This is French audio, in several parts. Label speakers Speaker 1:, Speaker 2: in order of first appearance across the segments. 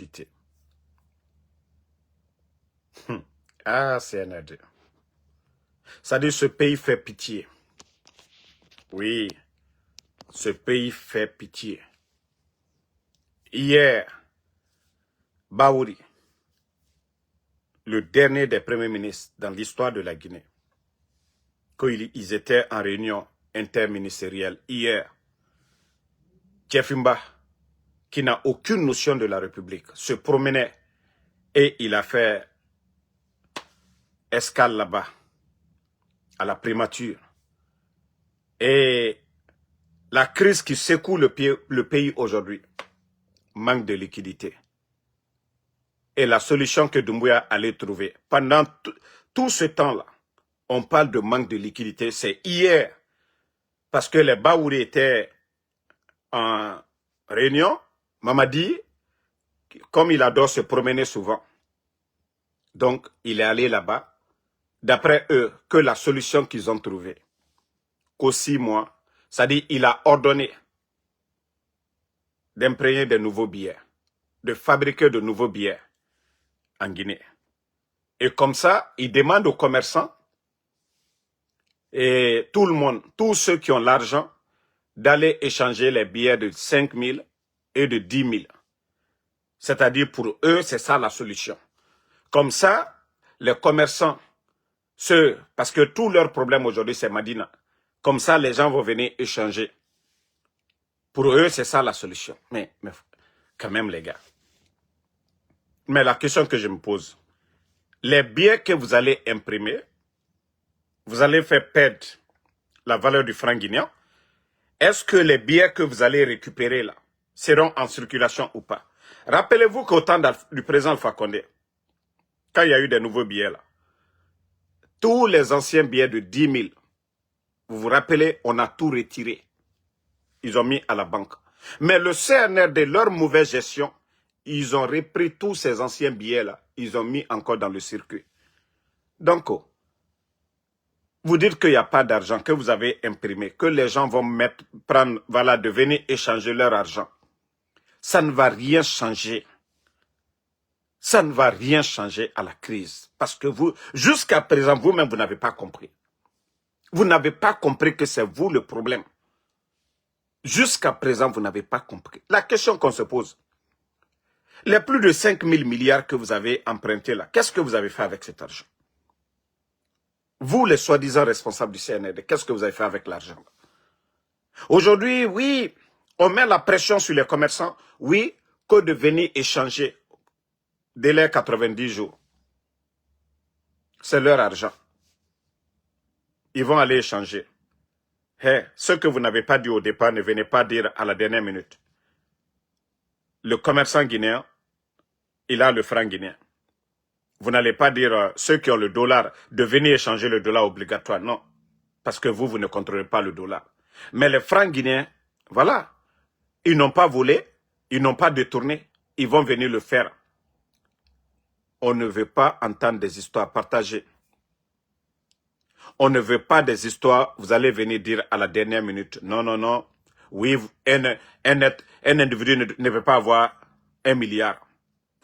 Speaker 1: liquidité. Ah, CNRD. Ça dit, ce pays fait pitié. Oui, ce pays fait pitié. Hier, Baouri, le dernier des premiers ministres dans l'histoire de la Guinée, quand ils étaient en réunion interministérielle hier, Tchefimba, qui n'a aucune notion de la République, se promenait et il a fait escale là-bas, à la primature. Et la crise qui secoue le pays aujourd'hui, manque de liquidité. Et la solution que Doumbouya allait trouver, pendant tout ce temps-là, on parle de manque de liquidité, c'est hier, parce que les Baouri étaient en réunion, Mamadi, comme il adore se promener souvent, donc il est allé là-bas, d'après eux, que la solution qu'ils ont trouvée, qu'au 6 mois, c'est-à-dire il a ordonné d'imprégner de nouveaux billets, de fabriquer de nouveaux billets en Guinée. Et comme ça, il demande aux commerçants et tout le monde, tous ceux qui ont l'argent, d'aller échanger les billets de 5 000 et de 10 000. C'est-à-dire pour eux, c'est ça la solution. Comme ça, les commerçants, parce que tout leur problème aujourd'hui, c'est Madina. Comme ça, les gens vont venir échanger. Pour eux, c'est ça la solution. Mais quand même, les gars. Mais la question que je me pose, les billets que vous allez imprimer, vous allez faire perdre la valeur du franc guinéen. Est-ce que les billets que vous allez récupérer là seront en circulation ou pas? Rappelez-vous qu'au temps du président Alpha Condé, quand il y a eu des nouveaux billets là, tous les anciens billets de 10 000, vous vous rappelez, on a tout retiré. Ils ont mis à la banque. Mais le CNR, de leur mauvaise gestion, ils ont repris tous ces anciens billets là, ils ont mis encore dans le circuit. Donc, vous dites qu'il n'y a pas d'argent, que vous avez imprimé, que les gens vont prendre, voilà, de venir échanger leur argent. Ça ne va rien changer. Ça ne va rien changer à la crise. Parce que vous, jusqu'à présent, vous-même, vous n'avez pas compris. Vous n'avez pas compris que c'est vous le problème. Jusqu'à présent, vous n'avez pas compris. La question qu'on se pose, les plus de 5 000 milliards que vous avez empruntés là, qu'est-ce que vous avez fait avec cet argent? Vous, les soi-disant responsables du CNRD, qu'est-ce que vous avez fait avec l'argent? Aujourd'hui, oui, on met la pression sur les commerçants, oui, que de venir échanger délai 90 jours. C'est leur argent. Ils vont aller échanger. Hey, ce que vous n'avez pas dit au départ, ne venez pas dire à la dernière minute. Le commerçant guinéen, il a le franc guinéen. Vous n'allez pas dire ceux qui ont le dollar de venir échanger le dollar obligatoire, non. Parce que vous ne contrôlez pas le dollar. Mais les francs guinéens, voilà, ils n'ont pas volé, ils n'ont pas détourné, ils vont venir le faire. On ne veut pas entendre des histoires partagées. On ne veut pas des histoires, vous allez venir dire à la dernière minute, non, non, non, oui, un individu ne veut pas avoir 1 milliard.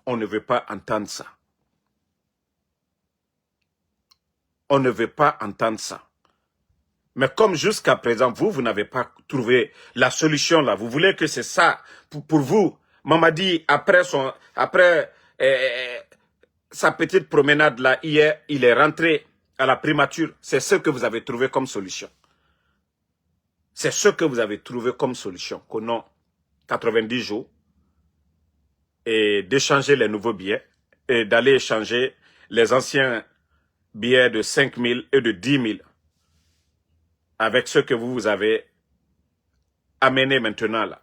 Speaker 1: On ne veut pas entendre ça. On ne veut pas entendre ça. Mais comme jusqu'à présent, vous n'avez pas trouvé la solution là, vous voulez que c'est ça, pour vous, Mamadi, après sa petite promenade là, hier, il est rentré à la primature, c'est ce que vous avez trouvé comme solution. C'est ce que vous avez trouvé comme solution, qu'on a 90 jours, et d'échanger les nouveaux billets, et d'aller échanger les anciens billets de 5 000 et de 10 000, avec ce que vous avez amené maintenant là.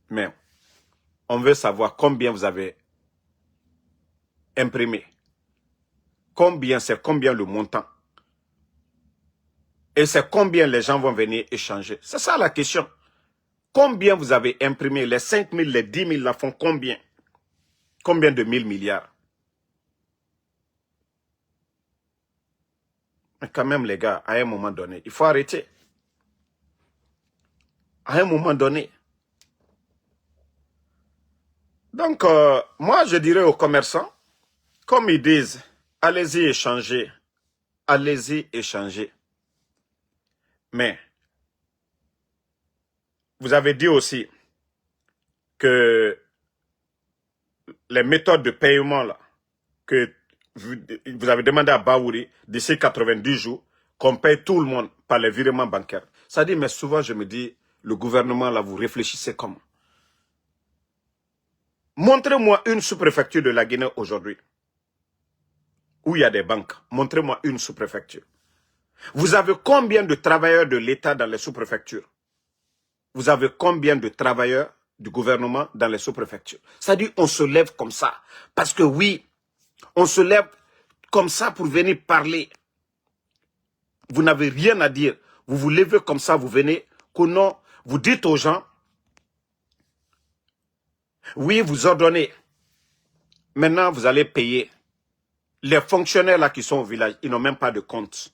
Speaker 1: Mais on veut savoir combien vous avez imprimé. Combien, c'est combien le montant. Et c'est combien les gens vont venir échanger. C'est ça la question. Combien vous avez imprimé? Les 5 000, les 10 000 là font combien? Combien de 1000 milliards? Mais quand même les gars, à un moment donné, il faut arrêter. À un moment donné. Donc, moi, je dirais aux commerçants, comme ils disent, allez-y échanger. Allez-y échanger. Mais, vous avez dit aussi que les méthodes de paiement là, que vous avez demandé à Baouri, d'ici 90 jours, qu'on paye tout le monde par les virements bancaires. Ça dit, mais souvent je me dis, le gouvernement là, vous réfléchissez comment? Montrez-moi une sous-préfecture de la Guinée aujourd'hui, où il y a des banques. Montrez-moi une sous-préfecture. Vous avez combien de travailleurs de l'État dans les sous-préfectures? Vous avez combien de travailleurs du gouvernement dans les sous-préfectures? Ça dit, on se lève comme ça. Parce que oui, on se lève comme ça pour venir parler. Vous n'avez rien à dire. Vous vous levez comme ça, vous venez, que non, vous dites aux gens, oui, vous ordonnez. Maintenant, vous allez payer. Les fonctionnaires là qui sont au village, ils n'ont même pas de compte.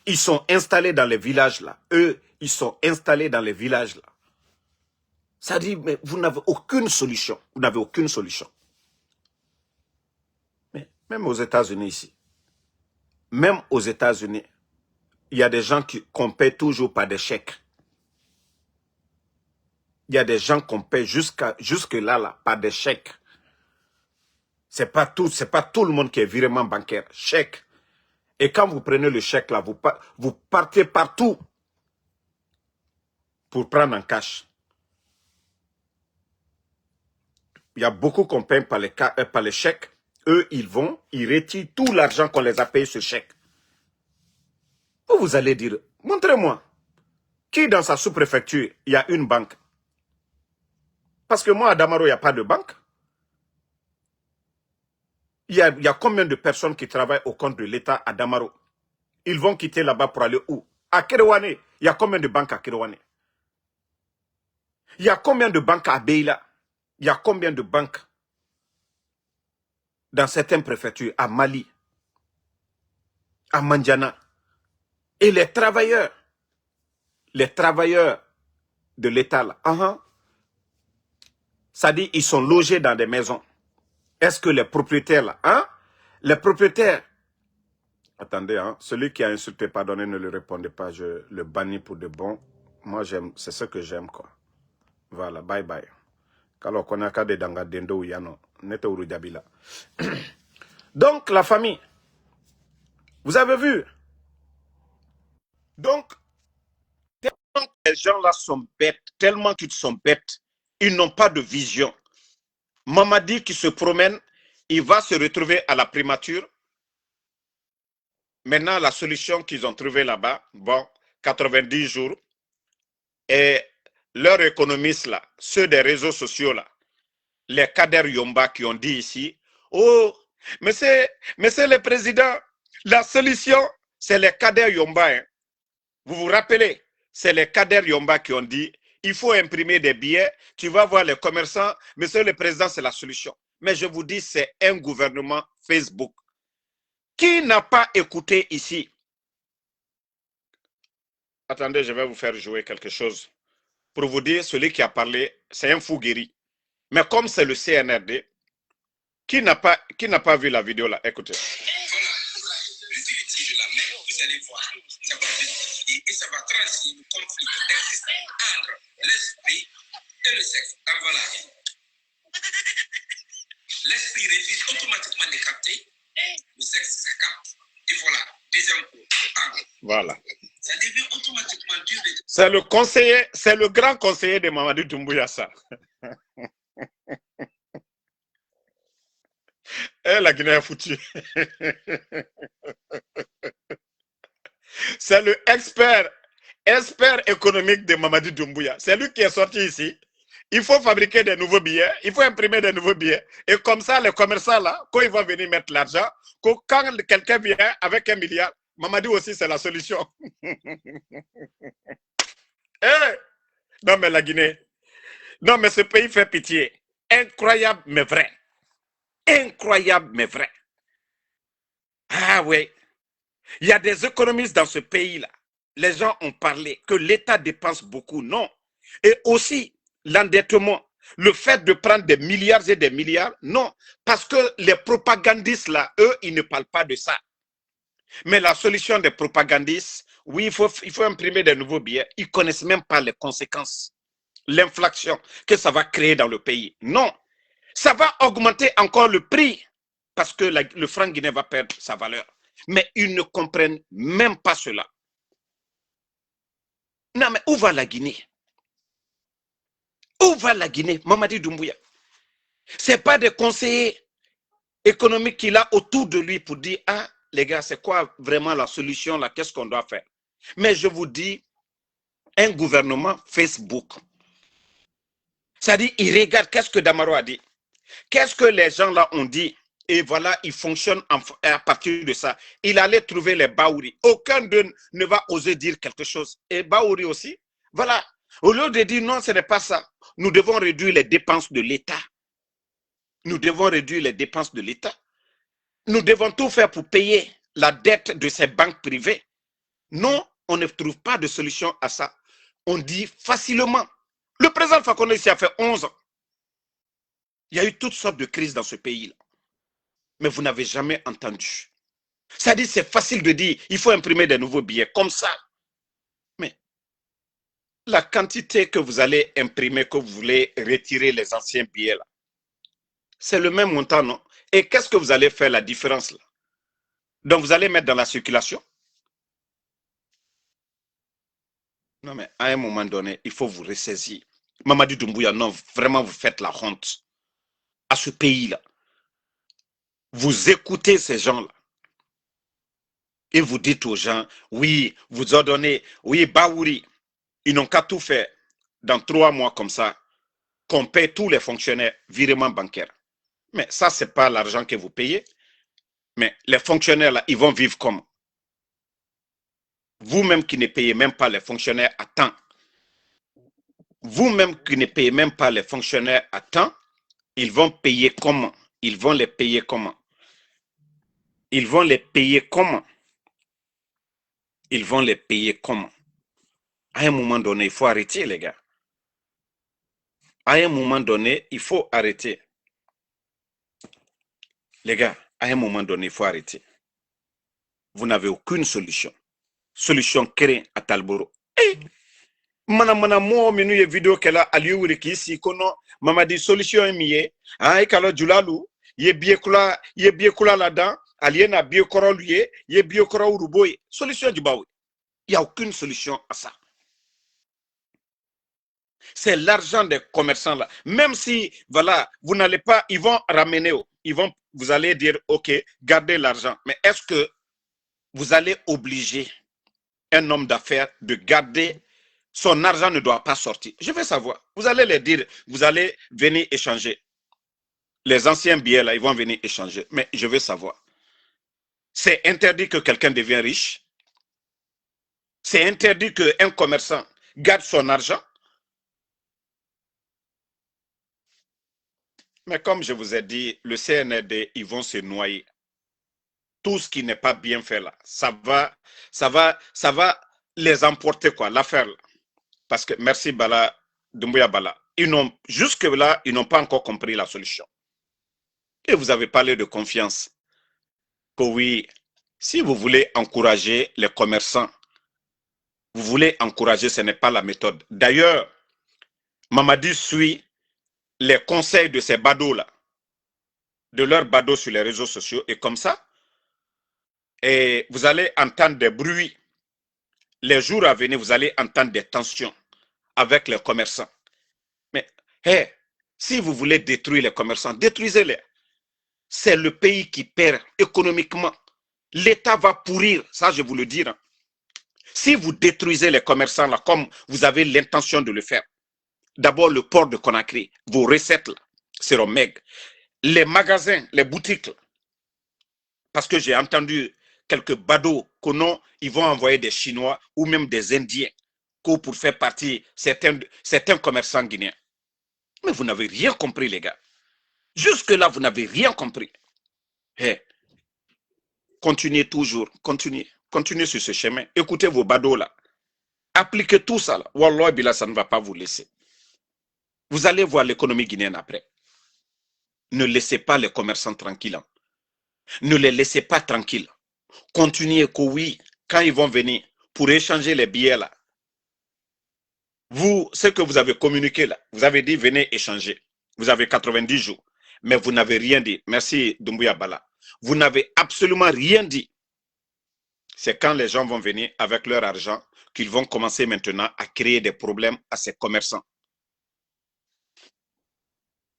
Speaker 1: Ils sont installés dans les villages là. Eux, ils sont installés dans les villages là. Ça dit, mais vous n'avez aucune solution. Vous n'avez aucune solution. Mais même aux États-Unis ici, même aux États-Unis, il y a des gens qu'on paie toujours par des chèques. Il y a des gens qu'on paie jusque là, par des chèques. C'est pas tout le monde qui est virement bancaire. Chèque. Et quand vous prenez le chèque là, vous partez partout pour prendre en cash. Il y a beaucoup qu'on paye par les chèques. Eux, ils retirent tout l'argent qu'on les a payé sur chèque. Vous allez dire, montrez-moi, qui dans sa sous-préfecture, il y a une banque? Parce que moi, à Damaro, il n'y a pas de banque. Il y a combien de personnes qui travaillent au compte de l'État à Damaro? Ils vont quitter là-bas pour aller où? À Kerewane, il y a combien de banques à Kerewane? Il y a combien de banques à Beila? Il y a combien de banques dans certaines préfectures, à Mali, à Mandiana? Et les travailleurs de l'État, là, ça dit ils sont logés dans des maisons. Est-ce que les propriétaires, là, les propriétaires, attendez, celui qui a insulté, pardonnez, ne le répondez pas, je le bannis pour de bon. Moi, j'aime, c'est ce que j'aime, quoi. Voilà, bye bye. Alors qu'on a qu'à des danga dendo ou yano, nete urujabila. Donc, la famille, vous avez vu? Donc, tellement que les gens là sont bêtes, tellement qu'ils sont bêtes, ils n'ont pas de vision. Mamadi qui se promène, il va se retrouver à la primature. Maintenant, la solution qu'ils ont trouvée là-bas, bon, 90 jours, et leurs économistes là, ceux des réseaux sociaux là, les Kader Yomba qui ont dit ici, oh, monsieur le président, la solution, c'est les Kader Yomba. Hein. Vous vous rappelez, c'est les Kader Yomba qui ont dit, il faut imprimer des billets, tu vas voir les commerçants, monsieur le président, c'est la solution. Mais je vous dis, c'est un gouvernement Facebook. Qui n'a pas écouté ici? Attendez, je vais vous faire jouer quelque chose. Pour vous dire, celui qui a parlé, c'est un fou guéri. Mais comme c'est le CNRD, qui n'a pas vu la vidéo là? Écoutez. Voilà, l'utilité de la mer, vous allez voir, ça va décider et ça va trancher le conflit existant entre l'esprit et le sexe. Ah, voilà. L'esprit refuse automatiquement de capter, le sexe se capte. Et voilà, deuxième coup. Voilà. Ça devient automatiquement dur. C'est le conseiller, c'est le grand conseiller de Mamadou Doumbouya, ça. Eh, la Guinée a foutu. C'est le expert économique de Mamadou Doumbouya. C'est lui qui est sorti ici. Il faut fabriquer des nouveaux billets, il faut imprimer des nouveaux billets. Et comme ça, les commerçants, là, quand ils vont venir mettre l'argent, quand quelqu'un vient avec 1 milliard, Mamadou aussi, c'est la solution. Eh, non, mais la Guinée, non, mais ce pays fait pitié. Incroyable, mais vrai. Incroyable, mais vrai. Ah oui. Il y a des économistes dans ce pays-là. Les gens ont parlé que l'État dépense beaucoup. Non. Et aussi, l'endettement. Le fait de prendre des milliards et des milliards, non. Parce que les propagandistes, là, eux, ils ne parlent pas de ça. Mais la solution des propagandistes, oui, il faut imprimer des nouveaux billets. Ils ne connaissent même pas les conséquences, l'inflation que ça va créer dans le pays. Non. Ça va augmenter encore le prix parce que le franc guinéen va perdre sa valeur. Mais ils ne comprennent même pas cela. Non, mais où va la Guinée? Où va la Guinée, Mamadi Doumbouya? Ce n'est pas des conseillers économiques qu'il a autour de lui pour dire, ah, les gars, c'est quoi vraiment la solution là? Qu'est-ce qu'on doit faire? Mais je vous dis, un gouvernement Facebook, c'est-à-dire, il regarde qu'est-ce que Damaro a dit. Qu'est-ce que les gens là ont dit? Et voilà, il fonctionne à partir de ça. Il allait trouver les Baouri. Aucun d'eux ne va oser dire quelque chose. Et Baouri aussi. Voilà. Au lieu de dire non, ce n'est pas ça. Nous devons réduire les dépenses de l'État. Nous devons réduire les dépenses de l'État. Nous devons tout faire pour payer la dette de ces banques privées. Non, on ne trouve pas de solution à ça. On dit facilement. Le président Fakonde ici a fait 11 ans. Il y a eu toutes sortes de crises dans ce pays-là. Mais vous n'avez jamais entendu. C'est-à-dire, c'est facile de dire, il faut imprimer des nouveaux billets comme ça. Mais la quantité que vous allez imprimer, que vous voulez retirer les anciens billets, là, c'est le même montant, non? Et qu'est-ce que vous allez faire la différence là? Donc, vous allez mettre dans la circulation? Non, mais à un moment donné, il faut vous ressaisir. Mamadi Doumbouya, non, vraiment, vous faites la honte à ce pays-là. Vous écoutez ces gens-là. Et vous dites aux gens, oui, vous ordonnez, oui, Baouri, ils n'ont qu'à tout faire dans 3 mois comme ça, qu'on paie tous les fonctionnaires virement bancaire. Mais ça, ce n'est pas l'argent que vous payez. Mais les fonctionnaires, là, ils vont vivre comment? Vous-même qui ne payez même pas les fonctionnaires à temps, vous-même qui ne payez même pas les fonctionnaires à temps, ils vont payer comment? Ils vont les payer comment? Ils vont les payer comment? Ils vont les payer comment? À un moment donné, il faut arrêter, les gars. À un moment donné, il faut arrêter. Les gars, à un moment donné, il faut arrêter. Vous n'avez aucune solution. Solution créée à Talboro. Mana mo minu ye video kela aliyu wuri kisi kono mamadi solution miye ai kala julalu ye biekula là-dedans aliena biekoro lui ye biekoro uruboy solution du baoui. Il n'y a aucune solution à ça. C'est l'argent des commerçants là. Même si voilà, vous n'allez pas, ils vont ramener, vous allez dire OK, gardez l'argent. Mais est-ce que vous allez obliger un homme d'affaires de garder son argent ne doit pas sortir? Je veux savoir. Vous allez les dire, vous allez venir échanger. Les anciens billets, là, ils vont venir échanger. Mais je veux savoir. C'est interdit que quelqu'un devienne riche. C'est interdit qu'un commerçant garde son argent. Mais comme je vous ai dit, le CNRD, ils vont se noyer. Tout ce qui n'est pas bien fait là, ça va les emporter, quoi, l'affaire là. Parce que, merci Bala, Doumbouya Bala, jusque-là, ils n'ont pas encore compris la solution. Et vous avez parlé de confiance. Que oui, si vous voulez encourager les commerçants, vous voulez encourager, ce n'est pas la méthode. D'ailleurs, Mamadi suit les conseils de ces badauds-là, de leurs badauds sur les réseaux sociaux, et comme ça, et vous allez entendre des bruits. Les jours à venir, vous allez entendre des tensions avec les commerçants. Mais, hey, si vous voulez détruire les commerçants, détruisez-les. C'est le pays qui perd économiquement. L'État va pourrir, ça je vous le dis. Si vous détruisez les commerçants là, comme vous avez l'intention de le faire, d'abord le port de Conakry, vos recettes là, seront maigres. Les magasins, les boutiques, là, parce que j'ai entendu quelques badauds que non, ils vont envoyer des Chinois ou même des Indiens pour faire partie certains commerçants guinéens. Mais vous n'avez rien compris, les gars. Jusque-là, vous n'avez rien compris. Hey, continuez toujours, continuez sur ce chemin. Écoutez vos badauds là. Appliquez tout ça là. Wallah, Bila, ça ne va pas vous laisser. Vous allez voir l'économie guinéenne après. Ne laissez pas les commerçants tranquilles. Ne les laissez pas tranquilles. Continuez que oui, quand ils vont venir pour échanger les billets là, vous, ce que vous avez communiqué là, vous avez dit venez échanger. Vous avez 90 jours, mais vous n'avez rien dit. Merci Doumbouya Bala. Vous n'avez absolument rien dit. C'est quand les gens vont venir avec leur argent qu'ils vont commencer maintenant à créer des problèmes à ces commerçants.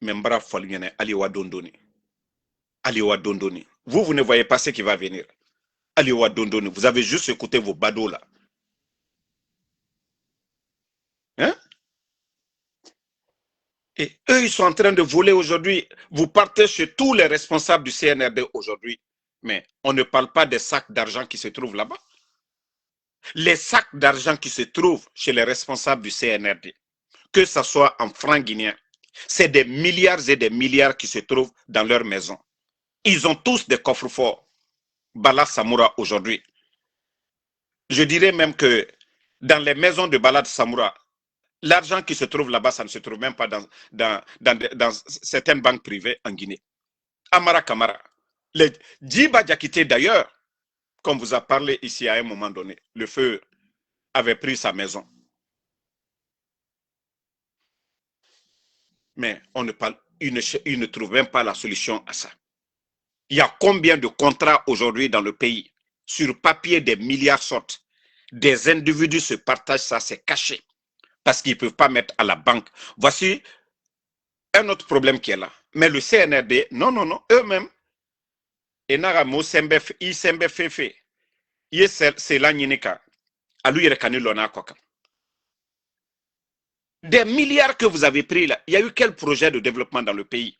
Speaker 1: Membra Folgene, Aliwa Dondoni. Aliwa Dondoni. Vous ne voyez pas ce qui va venir. Aliwa Dondoni. Vous avez juste écouté vos badauds là. Hein? Et eux, ils sont en train de voler aujourd'hui. Vous partez chez tous les responsables du CNRD aujourd'hui. Mais on ne parle pas des sacs d'argent qui se trouvent là-bas. Les sacs d'argent qui se trouvent chez les responsables du CNRD, que ce soit en francs guinéens, c'est des milliards et des milliards qui se trouvent dans leur maison. Ils ont tous des coffres forts. Bala Samoura aujourd'hui. Je dirais même que dans les maisons de Bala Samoura, l'argent qui se trouve là-bas, ça ne se trouve même pas dans certaines banques privées en Guinée. Amara Kamara. Les Djiba Diakité d'ailleurs, comme vous a parlé ici à un moment donné, le feu avait pris sa maison. Mais on ne parle, il ne trouve même pas la solution à ça. Il y a combien de contrats aujourd'hui dans le pays? Sur papier, des milliards sortent. Des individus se partagent ça, c'est caché. Parce qu'ils ne peuvent pas mettre à la banque. Voici un autre problème qui est là. Mais le CNRD, non, non, non, eux-mêmes, et Naramo Sembef, I Sembefefe, c'est la Ninika, à lui, des milliards que vous avez pris là, il y a eu quel projet de développement dans le pays?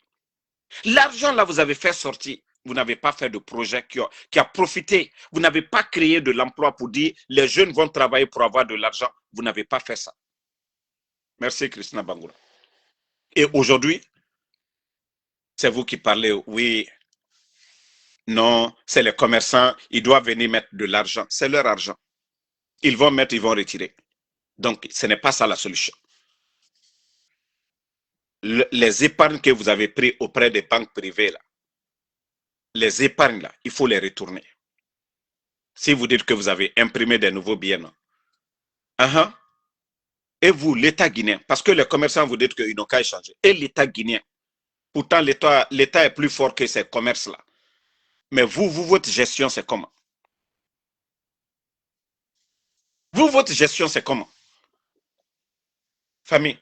Speaker 1: L'argent là, vous avez fait sortir. Vous n'avez pas fait de projet qui a profité. Vous n'avez pas créé de l'emploi pour dire les jeunes vont travailler pour avoir de l'argent. Vous n'avez pas fait ça. Merci Christina Bangoura. Et aujourd'hui, c'est vous qui parlez, oui, non, c'est les commerçants, ils doivent venir mettre de l'argent. C'est leur argent. Ils vont mettre, ils vont retirer. Donc, ce n'est pas ça la solution. Les épargnes que vous avez prises auprès des banques privées, là, les épargnes, là, il faut les retourner. Si vous dites que vous avez imprimé des nouveaux billets, non. Et vous, l'État guinéen, parce que les commerçants vous dites qu'ils n'ont qu'à échanger. Et l'État guinéen, pourtant l'État est plus fort que ces commerces-là. Mais vous, votre gestion, c'est comment? Vous, votre gestion, c'est comment? Famille,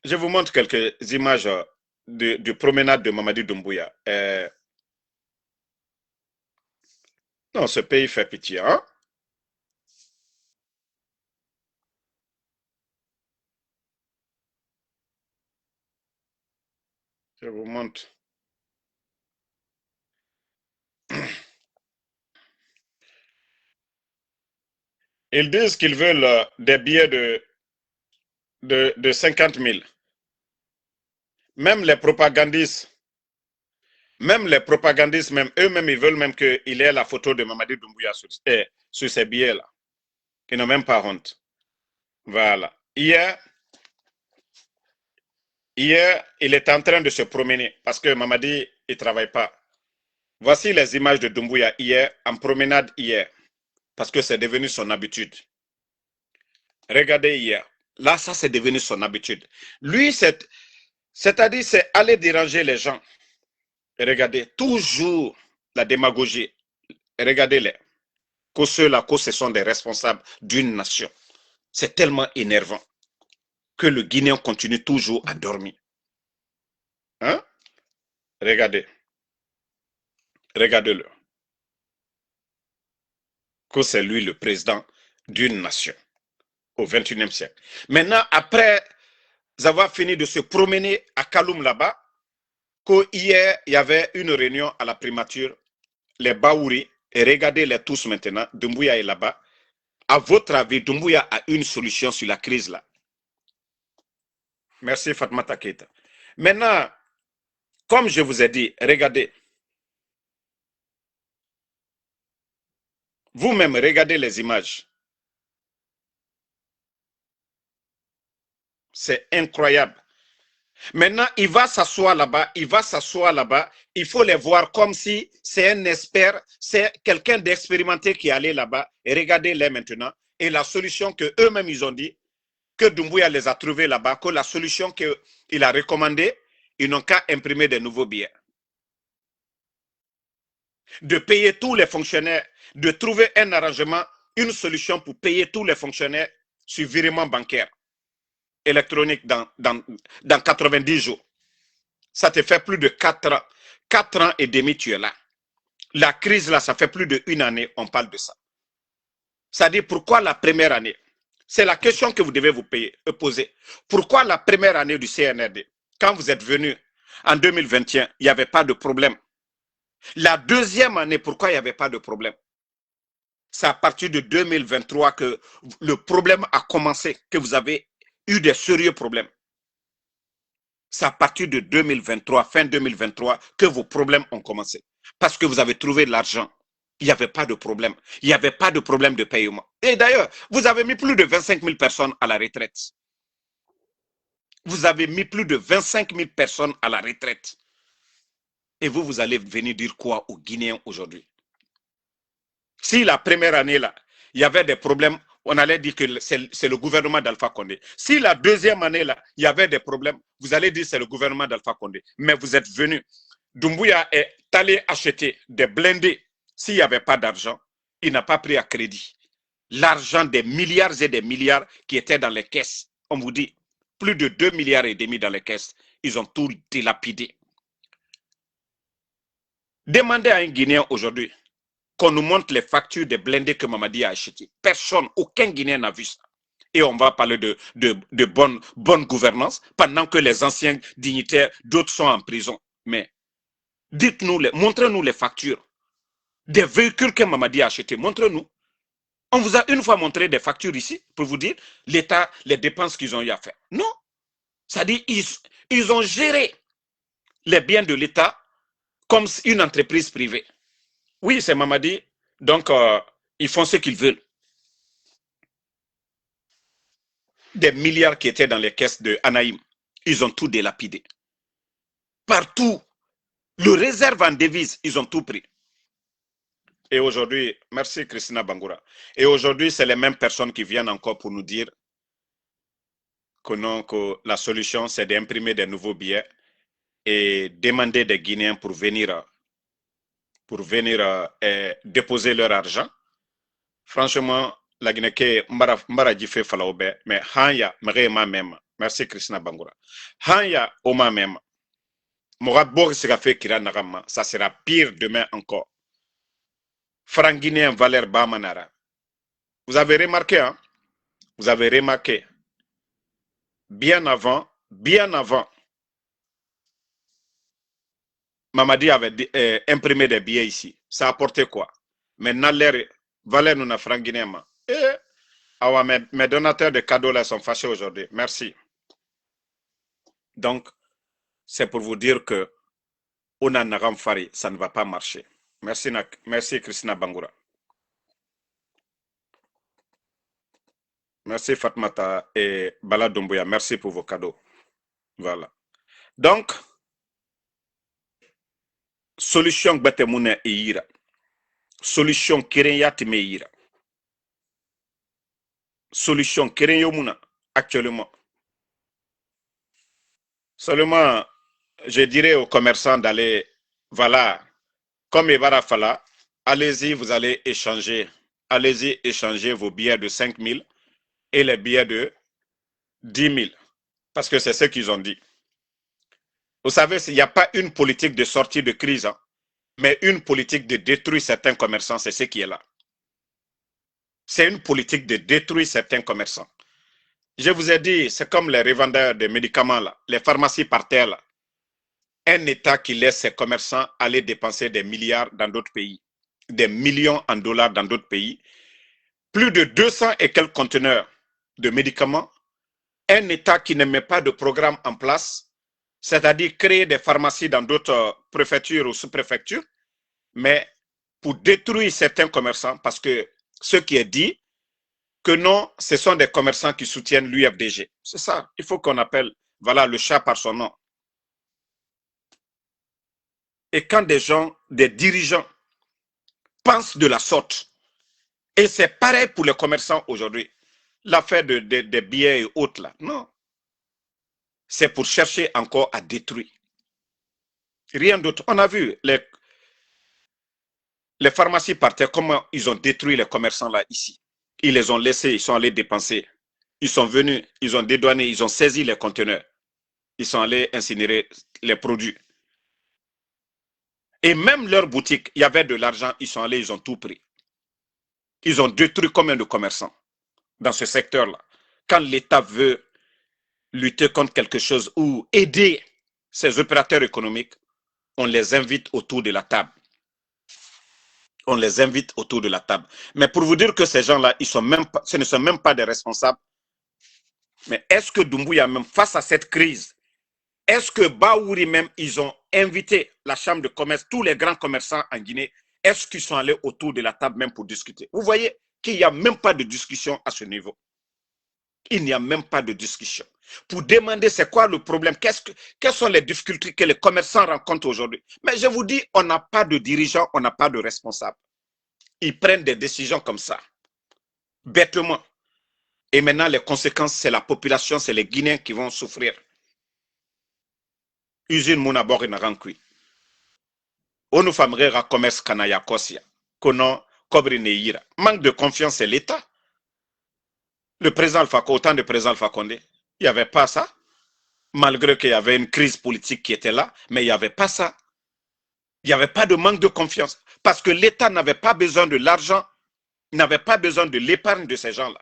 Speaker 1: je vous montre quelques images de promenade de Mamadi Doumbouya. Non, ce pays fait pitié, hein? Je vous montre. Ils disent qu'ils veulent des billets de 50 000. Même les propagandistes, même eux-mêmes, ils veulent même qu'il ait la photo de Mamadi Doumbouya sur ces billets-là. Ils n'ont même pas honte. Voilà. Hier, il est en train de se promener parce que Mamadi, il ne travaille pas. Voici les images de Doumbouya hier, en promenade hier, parce que c'est devenu son habitude. Regardez hier. Là, ça, c'est devenu son habitude. Lui, c'est-à-dire, c'est aller déranger les gens. Et regardez, toujours la démagogie. Regardez-les. Que ceux-là, que ce sont des responsables d'une nation. C'est tellement énervant que le Guinéen continue toujours à dormir. Hein? Regardez. Regardez-le. Que c'est lui le président d'une nation au XXIe siècle. Maintenant, après avoir fini de se promener à Kaloum là-bas, qu'hier, il y avait une réunion à la primature, les Baouri, et regardez-les tous maintenant, Doumbouya est là-bas. À votre avis, Doumbouya a une solution sur la crise là? Merci Fatmata Keita. Maintenant, comme je vous ai dit, regardez. Vous-même, regardez les images. C'est incroyable. Maintenant, il va s'asseoir là-bas, il faut les voir comme si c'est un expert, c'est quelqu'un d'expérimenté qui est allé là-bas, et regardez-les maintenant. Et la solution que eux-mêmes ils ont dit, que Doumbouya les a trouvés là-bas, que la solution qu'il a recommandée, ils n'ont qu'à imprimer des nouveaux billets. De payer tous les fonctionnaires, de trouver un arrangement, une solution pour payer tous les fonctionnaires sur virement bancaire électronique dans 90 jours. Ça te fait plus de 4 ans. 4 ans et demi, tu es là. La crise, là, ça fait plus d'1 année, on parle de ça. C'est-à-dire, pourquoi la première année? C'est la question que vous devez vous poser. Pourquoi la première année du CNRD, quand vous êtes venu en 2021, il n'y avait pas de problème? La deuxième année, pourquoi il n'y avait pas de problème? C'est à partir de 2023 que le problème a commencé, que vous avez eu des sérieux problèmes. C'est à partir de 2023, fin 2023, que vos problèmes ont commencé. Parce que vous avez trouvé de l'argent. Il n'y avait pas de problème. Il n'y avait pas de problème de paiement. Et d'ailleurs, vous avez mis plus de 25 000 personnes à la retraite. Vous avez mis plus de 25 000 personnes à la retraite. Et vous allez venir dire quoi aux Guinéens aujourd'hui? Si la première année, là, il y avait des problèmes, on allait dire que c'est le gouvernement d'Alpha Condé. Si la deuxième année, là, il y avait des problèmes, vous allez dire que c'est le gouvernement d'Alpha Condé. Mais vous êtes venu. Doumbouya est allé acheter des blindés. S'il n'y avait pas d'argent, il n'a pas pris à crédit. L'argent des milliards et des milliards qui étaient dans les caisses, on vous dit, plus de 2,5 milliards dans les caisses, ils ont tout dilapidé. Demandez à un Guinéen aujourd'hui qu'on nous montre les factures des blindés que Mamadi a achetés. Personne, aucun Guinéen n'a vu ça. Et on va parler de bonne gouvernance pendant que les anciens dignitaires, d'autres sont en prison. Mais dites-nous, montrez-nous les factures des véhicules que Mamadi a achetés. Montrez-nous. On vous a une fois montré des factures ici pour vous dire l'État, les dépenses qu'ils ont eu à faire. Non. C'est-à-dire ils ont géré les biens de l'État comme une entreprise privée. Oui, c'est Mamadi. Donc, ils font ce qu'ils veulent. Des milliards qui étaient dans les caisses de Anaïm, ils ont tout délapidé. Partout, le réserve en devises, ils ont tout pris. Et aujourd'hui, merci Christina Bangoura. Et aujourd'hui, c'est les mêmes personnes qui viennent encore pour nous dire que non, que la solution, c'est d'imprimer des nouveaux billets et demander des Guinéens pour venir déposer leur argent. Franchement, la Guinée qui Mbara fait falaobe, mais hanya mrema même. Merci Christina Bangoura. Hanya oma même. Mourad Bor sera fait kira nagama, ça sera pire demain encore. Franc guinéen Valère Bamanara. Vous avez remarqué, hein? Vous avez remarqué, bien avant, Mamadi avait imprimé des billets ici. Ça a apporté quoi? Maintenant, l'air Valère nous a franc guinéen. Mes donateurs de cadeaux là sont fâchés aujourd'hui. Merci. Donc, c'est pour vous dire que on a Naram Fari, ça ne va pas marcher. Merci Christina Bangoura. Merci Fatmata et Bala Doumbouya. Merci pour vos cadeaux. Voilà. Donc, solution Gbatemouna et Ira. Solution Kirenya Timeira. Solution Kirenyomuna actuellement. Seulement, je dirais aux commerçants d'aller, voilà, comme Ebara Fala, allez-y, vous allez échanger. Allez-y, échanger vos billets de 5 000 et les billets de 10 000. Parce que c'est ce qu'ils ont dit. Vous savez, il n'y a pas une politique de sortie de crise, hein, mais une politique de détruire certains commerçants, c'est ce qui est là. C'est une politique de détruire certains commerçants. Je vous ai dit, c'est comme les revendeurs de médicaments, là, les pharmacies par terre. Là. Un État qui laisse ses commerçants aller dépenser des milliards dans d'autres pays, des millions en dollars dans d'autres pays, plus de 200 et quelques conteneurs de médicaments, un État qui ne met pas de programme en place, c'est-à-dire créer des pharmacies dans d'autres préfectures ou sous-préfectures, mais pour détruire certains commerçants, parce que ce qui est dit, que non, ce sont des commerçants qui soutiennent l'UFDG. C'est ça, il faut qu'on appelle Voilà le chat par son nom. Et quand des gens, des dirigeants pensent de la sorte, et c'est pareil pour les commerçants aujourd'hui, l'affaire des billets et autres là, non, c'est pour chercher encore à détruire. Rien d'autre. On a vu les pharmacies partaient, comment ils ont détruit les commerçants là ici. Ils les ont laissés, ils sont allés dépenser. Ils sont venus, ils ont dédouané, ils ont saisi les conteneurs. Ils sont allés incinérer les produits. Et même leur boutique, il y avait de l'argent, ils sont allés, ils ont tout pris. Ils ont détruit combien de commerçants dans ce secteur-là? Quand l'État veut lutter contre quelque chose ou aider ces opérateurs économiques, on les invite autour de la table. On les invite autour de la table. Mais pour vous dire que ces gens-là, ce ne sont même pas des responsables. Mais est-ce que Doumbouya, même face à cette crise, est-ce que Baouri même, ils ont invité la chambre de commerce, tous les grands commerçants en Guinée, est-ce qu'ils sont allés autour de la table même pour discuter? Vous voyez qu'il n'y a même pas de discussion à ce niveau. Il n'y a même pas de discussion. Pour demander c'est quoi le problème, quelles sont les difficultés que les commerçants rencontrent aujourd'hui. Mais je vous dis, on n'a pas de dirigeants, on n'a pas de responsables. Ils prennent des décisions comme ça, bêtement. Et maintenant, les conséquences, c'est la population, c'est les Guinéens qui vont souffrir. Usine Mounabor et Narankui. Onu famrera commerce kanaya kosia. Kono kobri neira. Manque de confiance, c'est l'État. Le président Alpha, autant de président Alpha Condé, il n'y avait pas ça. Malgré qu'il y avait une crise politique qui était là, mais il n'y avait pas ça. Il n'y avait pas de manque de confiance. Parce que l'État n'avait pas besoin de l'argent, n'avait pas besoin de l'épargne de ces gens-là.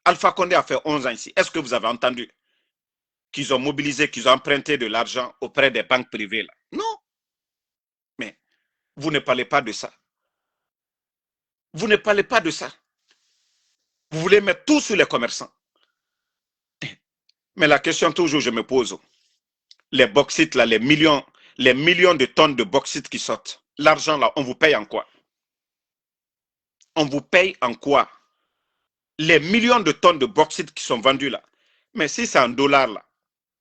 Speaker 1: Alpha Condé a fait 11 ans ici. Est-ce que vous avez entendu qu'ils ont mobilisé, qu'ils ont emprunté de l'argent auprès des banques privées là? Non. Mais vous ne parlez pas de ça. Vous ne parlez pas de ça. Vous voulez mettre tout sur les commerçants. Mais la question toujours je me pose, les bauxites là, les millions de tonnes de bauxite qui sortent, l'argent là, on vous paye en quoi? On vous paye en quoi? Les millions de tonnes de bauxite qui sont vendues là. Mais si c'est en dollars là,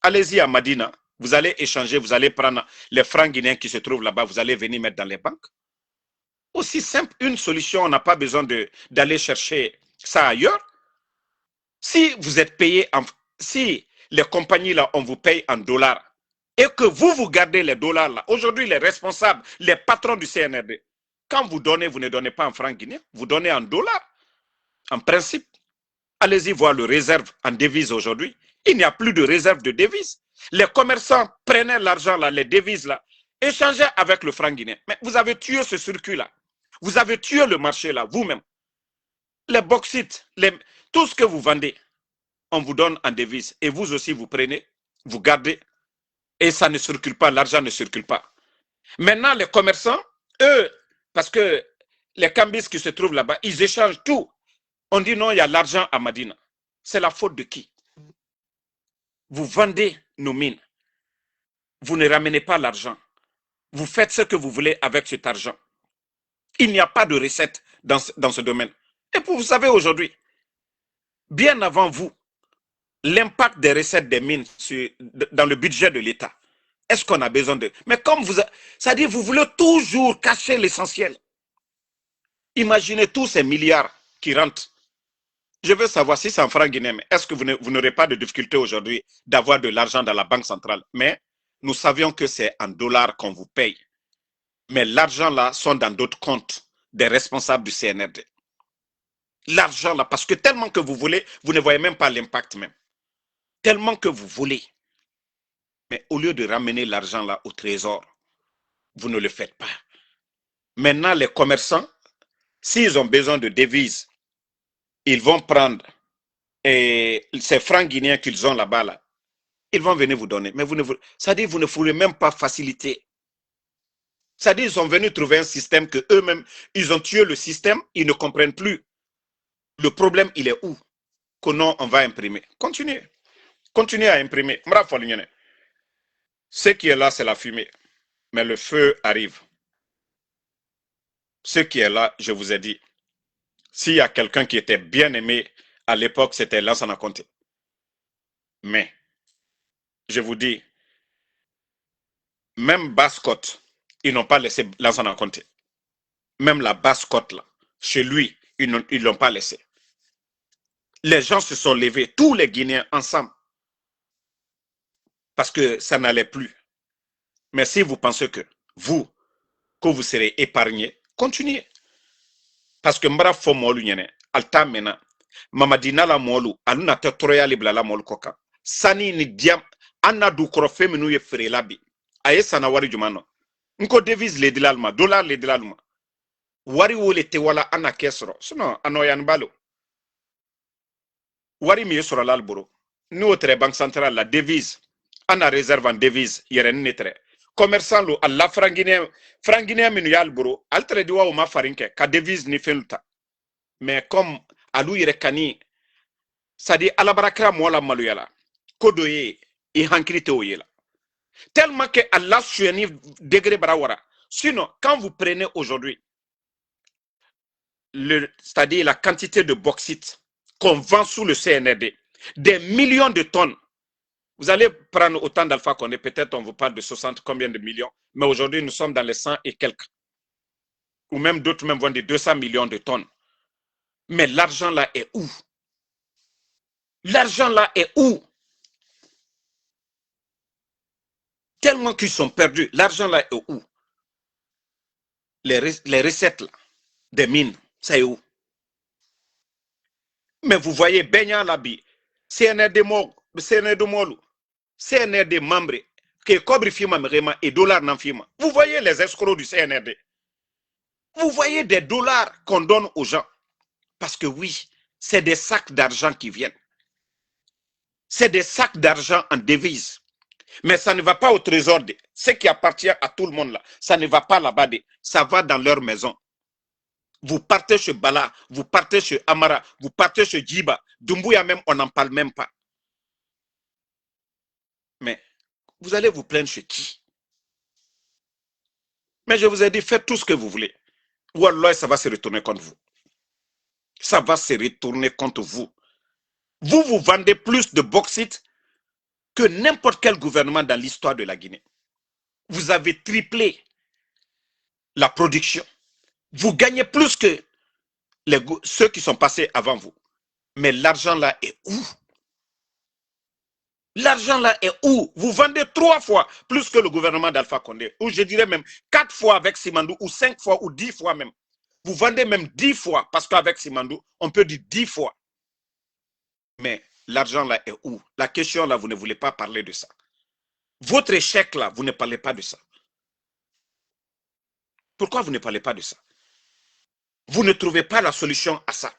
Speaker 1: allez-y à Madina, vous allez échanger, vous allez prendre les francs guinéens qui se trouvent là-bas, vous allez venir mettre dans les banques. Aussi simple, une solution, on n'a pas besoin d'aller chercher ça ailleurs. Si vous êtes payé, si les compagnies là, on vous paye en dollars et que vous gardez les dollars là, aujourd'hui les responsables, les patrons du CNRD, quand vous donnez, vous ne donnez pas en francs guinéens, vous donnez en dollars, en principe. Allez-y voir le réserve en devises aujourd'hui. Il n'y a plus de réserve de devises. Les commerçants prenaient l'argent là, les devises là, échangeaient avec le franc guinéen. Mais vous avez tué ce circuit là. Vous avez tué le marché là, vous-même. Les bauxites, tout ce que vous vendez, on vous donne en devise. Et vous aussi, vous prenez, vous gardez. Et ça ne circule pas, l'argent ne circule pas. Maintenant, les commerçants, eux, parce que les cambis qui se trouvent là-bas, ils échangent tout. On dit non, il y a l'argent à Madina. C'est la faute de qui? Vous vendez nos mines. Vous ne ramenez pas l'argent. Vous faites ce que vous voulez avec cet argent. Il n'y a pas de recette dans ce domaine. Et vous savez aujourd'hui, bien avant vous, l'impact des recettes des mines dans le budget de l'État, est-ce qu'on a besoin de... Mais comme c'est-à-dire vous voulez toujours cacher l'essentiel. Imaginez tous ces milliards qui rentrent. Je veux savoir si c'est en francs guinéens, est-ce que vous n'aurez pas de difficulté aujourd'hui d'avoir de l'argent dans la banque centrale? Mais nous savions que c'est en dollars qu'on vous paye. Mais l'argent là sont dans d'autres comptes des responsables du CNRD. L'argent là, parce que tellement que vous voulez, vous ne voyez même pas l'impact même. Tellement que vous voulez. Mais au lieu de ramener l'argent là au trésor, vous ne le faites pas. Maintenant, les commerçants, s'ils ont besoin de devises, ils vont prendre ces francs guinéens qu'ils ont là-bas, là, ils vont venir vous donner. Mais c'est-à-dire vous ne voulez même pas faciliter. C'est-à-dire ils sont venus trouver un système que eux-mêmes, ils ont tué le système, ils ne comprennent plus. Le problème, il est où? Que non, on va imprimer. Continuez. Continuez à imprimer. Ce qui est là, c'est la fumée. Mais le feu arrive. Ce qui est là, je vous ai dit, s'il y a quelqu'un qui était bien aimé à l'époque, c'était Lansana Conté. Mais je vous dis, même basse-côte, ils n'ont pas laissé Lansana Conté. Même la basse-côte, là, chez lui, ils ne l'ont pas laissé. Les gens se sont levés, tous les Guinéens ensemble, parce que ça n'allait plus. Mais si vous pensez que vous serez épargnés, continuez. Parce que mbara fo molu nyene, alta mena, mamadina la molu, aluna te troya libla la molu koka. Sani ni diam, anna du krofe minu ye fere labi. Aye sana wari jumano. Nko devise le dilalma, dollar le dilalma. Wari wo le te wala anna kesro. Sinon, anoyan balo. Wari mi yesoro lalboro. Nous, au Banque centrale, la devise, on a réserve en devise, il y a un commerçant, lo, à la franguinée, minu yalboro, altre diwa ou ma farinke, ka devise ni fenuta. Mais comme, alou yere kani, ça dit, alabarakra mola maluyala, kodoye, i hankirite oyela. Tellement que Allah sueni degré barawara. Sinon, quand vous prenez aujourd'hui, c'est-à-dire la quantité de bauxite qu'on vend sous le CNRD, des millions de tonnes. Vous allez prendre autant d'Alpha Condé, peut-être on vous parle de 60 combien de millions, mais aujourd'hui nous sommes dans les 100 et quelques. Ou même d'autres même vont de 200 millions de tonnes. Mais l'argent là est où? L'argent là est où? Tellement qu'ils sont perdus. L'argent là est où? Les recettes là, des mines, ça est où? Mais vous voyez, Benya Labi, CNRD Molu, CNRD membres, que Cobri Fima Mrema et dollar n'en Fima. Vous voyez les escrocs du CNRD. Vous voyez des dollars qu'on donne aux gens. Parce que oui, c'est des sacs d'argent qui viennent. C'est des sacs d'argent en devise. Mais ça ne va pas au trésor. Ce qui appartient à tout le monde là, ça ne va pas là-bas. Ça va dans leur maison. Vous partez chez Bala, vous partez chez Amara, vous partez chez Djiba. Dumbuya même, on n'en parle même pas. Mais vous allez vous plaindre chez qui? Mais je vous ai dit, faites tout ce que vous voulez. Ou alors ça va se retourner contre vous. Ça va se retourner contre vous. Vous vendez plus de bauxite que n'importe quel gouvernement dans l'histoire de la Guinée. Vous avez triplé la production. Vous gagnez plus que ceux qui sont passés avant vous. Mais l'argent là est où? L'argent là est où? Vous vendez 3 fois plus que le gouvernement d'Alpha Condé. Ou je dirais même 4 fois avec Simandou, ou 5 fois, ou 10 fois même. Vous vendez même 10 fois, parce qu'avec Simandou, on peut dire 10 fois. Mais l'argent là est où? La question là, vous ne voulez pas parler de ça. Votre échec là, vous ne parlez pas de ça. Pourquoi vous ne parlez pas de ça? Vous ne trouvez pas la solution à ça.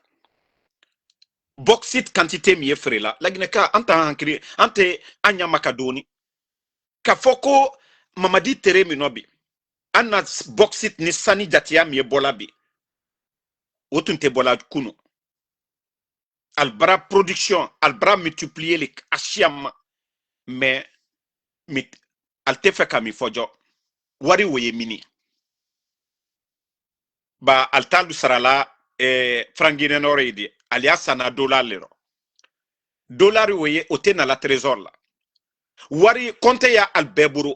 Speaker 1: Bauxite quantité miye fere la lagineka ante anya makadoni ka foko mamadi tere minobi anna bauxite ni sani jatia miye bolabi otunte bola kunu albra production albra multiplier les ashiam mais alte fe kami fojo wari woye mini ba altalu sarala frangine noredi alias na dollar lero dollar woye otena la trésor la wari konte ya albeburu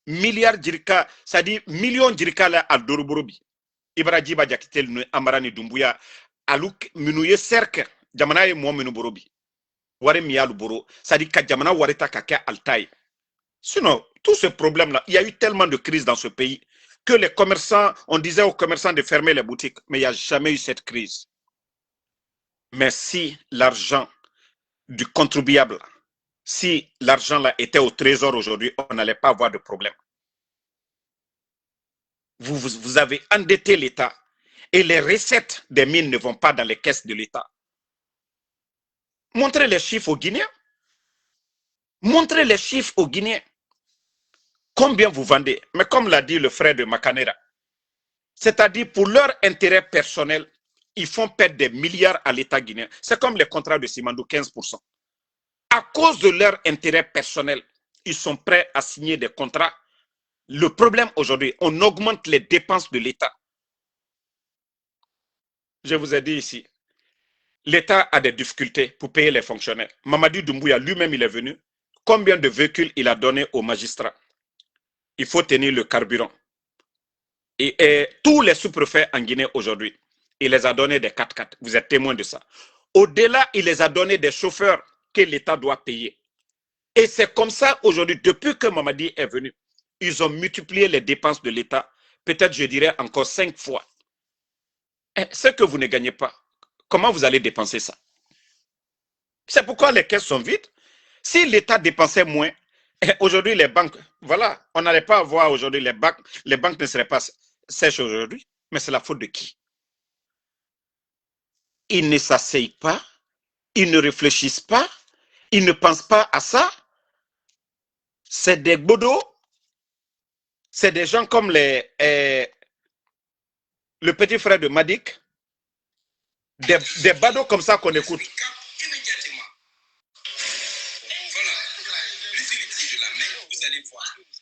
Speaker 1: milliard jirika c'est-à-dire million jirika la al doroborobi ibrajiba jakitel no amarani dumbuya aluk minuye cercle jamana ye mo minu borobi wari miyalu boro c'est-à-dire ka jamana warita ka ke altai. Sinon tout ce problème là, il y a eu tellement de crises dans ce pays que les commerçants, on disait aux commerçants de fermer les boutiques, mais il n'y a jamais eu cette crise. Mais si l'argent du contribuable, si l'argent là était au trésor aujourd'hui, on n'allait pas avoir de problème. Vous avez endetté l'État et les recettes des mines ne vont pas dans les caisses de l'État. Montrez les chiffres aux Guinéens. Montrez les chiffres aux Guinéens. Combien vous vendez? Mais comme l'a dit le frère de Macanera, c'est-à-dire pour leur intérêt personnel, ils font perdre des milliards à l'État guinéen. C'est comme les contrats de Simandou, 15%. À cause de leur intérêt personnel, ils sont prêts à signer des contrats. Le problème aujourd'hui, on augmente les dépenses de l'État. Je vous ai dit ici, l'État a des difficultés pour payer les fonctionnaires. Mamadi Doumbouya lui-même, il est venu. combien de véhicules il a donné aux magistrats. Il faut tenir le carburant. Et tous les sous-préfets en Guinée aujourd'hui, il les a donné des 4x4. Vous êtes témoin de ça. Au-delà, il les a donné des chauffeurs que l'État doit payer. Et c'est comme ça aujourd'hui, depuis que Mamadi est venu, ils ont multiplié les dépenses de l'État, peut-être je dirais encore 5 fois. Et ce que vous ne gagnez pas, comment vous allez dépenser ça? C'est pourquoi les caisses sont vides. Si l'État dépensait moins, aujourd'hui les banques, voilà, on n'allait pas avoir aujourd'hui les banques ne seraient pas sèches aujourd'hui. Mais c'est la faute de qui? Ils ne s'asseyent pas, ils ne réfléchissent pas, ils ne pensent pas à ça. C'est des bodos, c'est des gens comme le petit frère de Madik, des badauds comme ça qu'on écoute.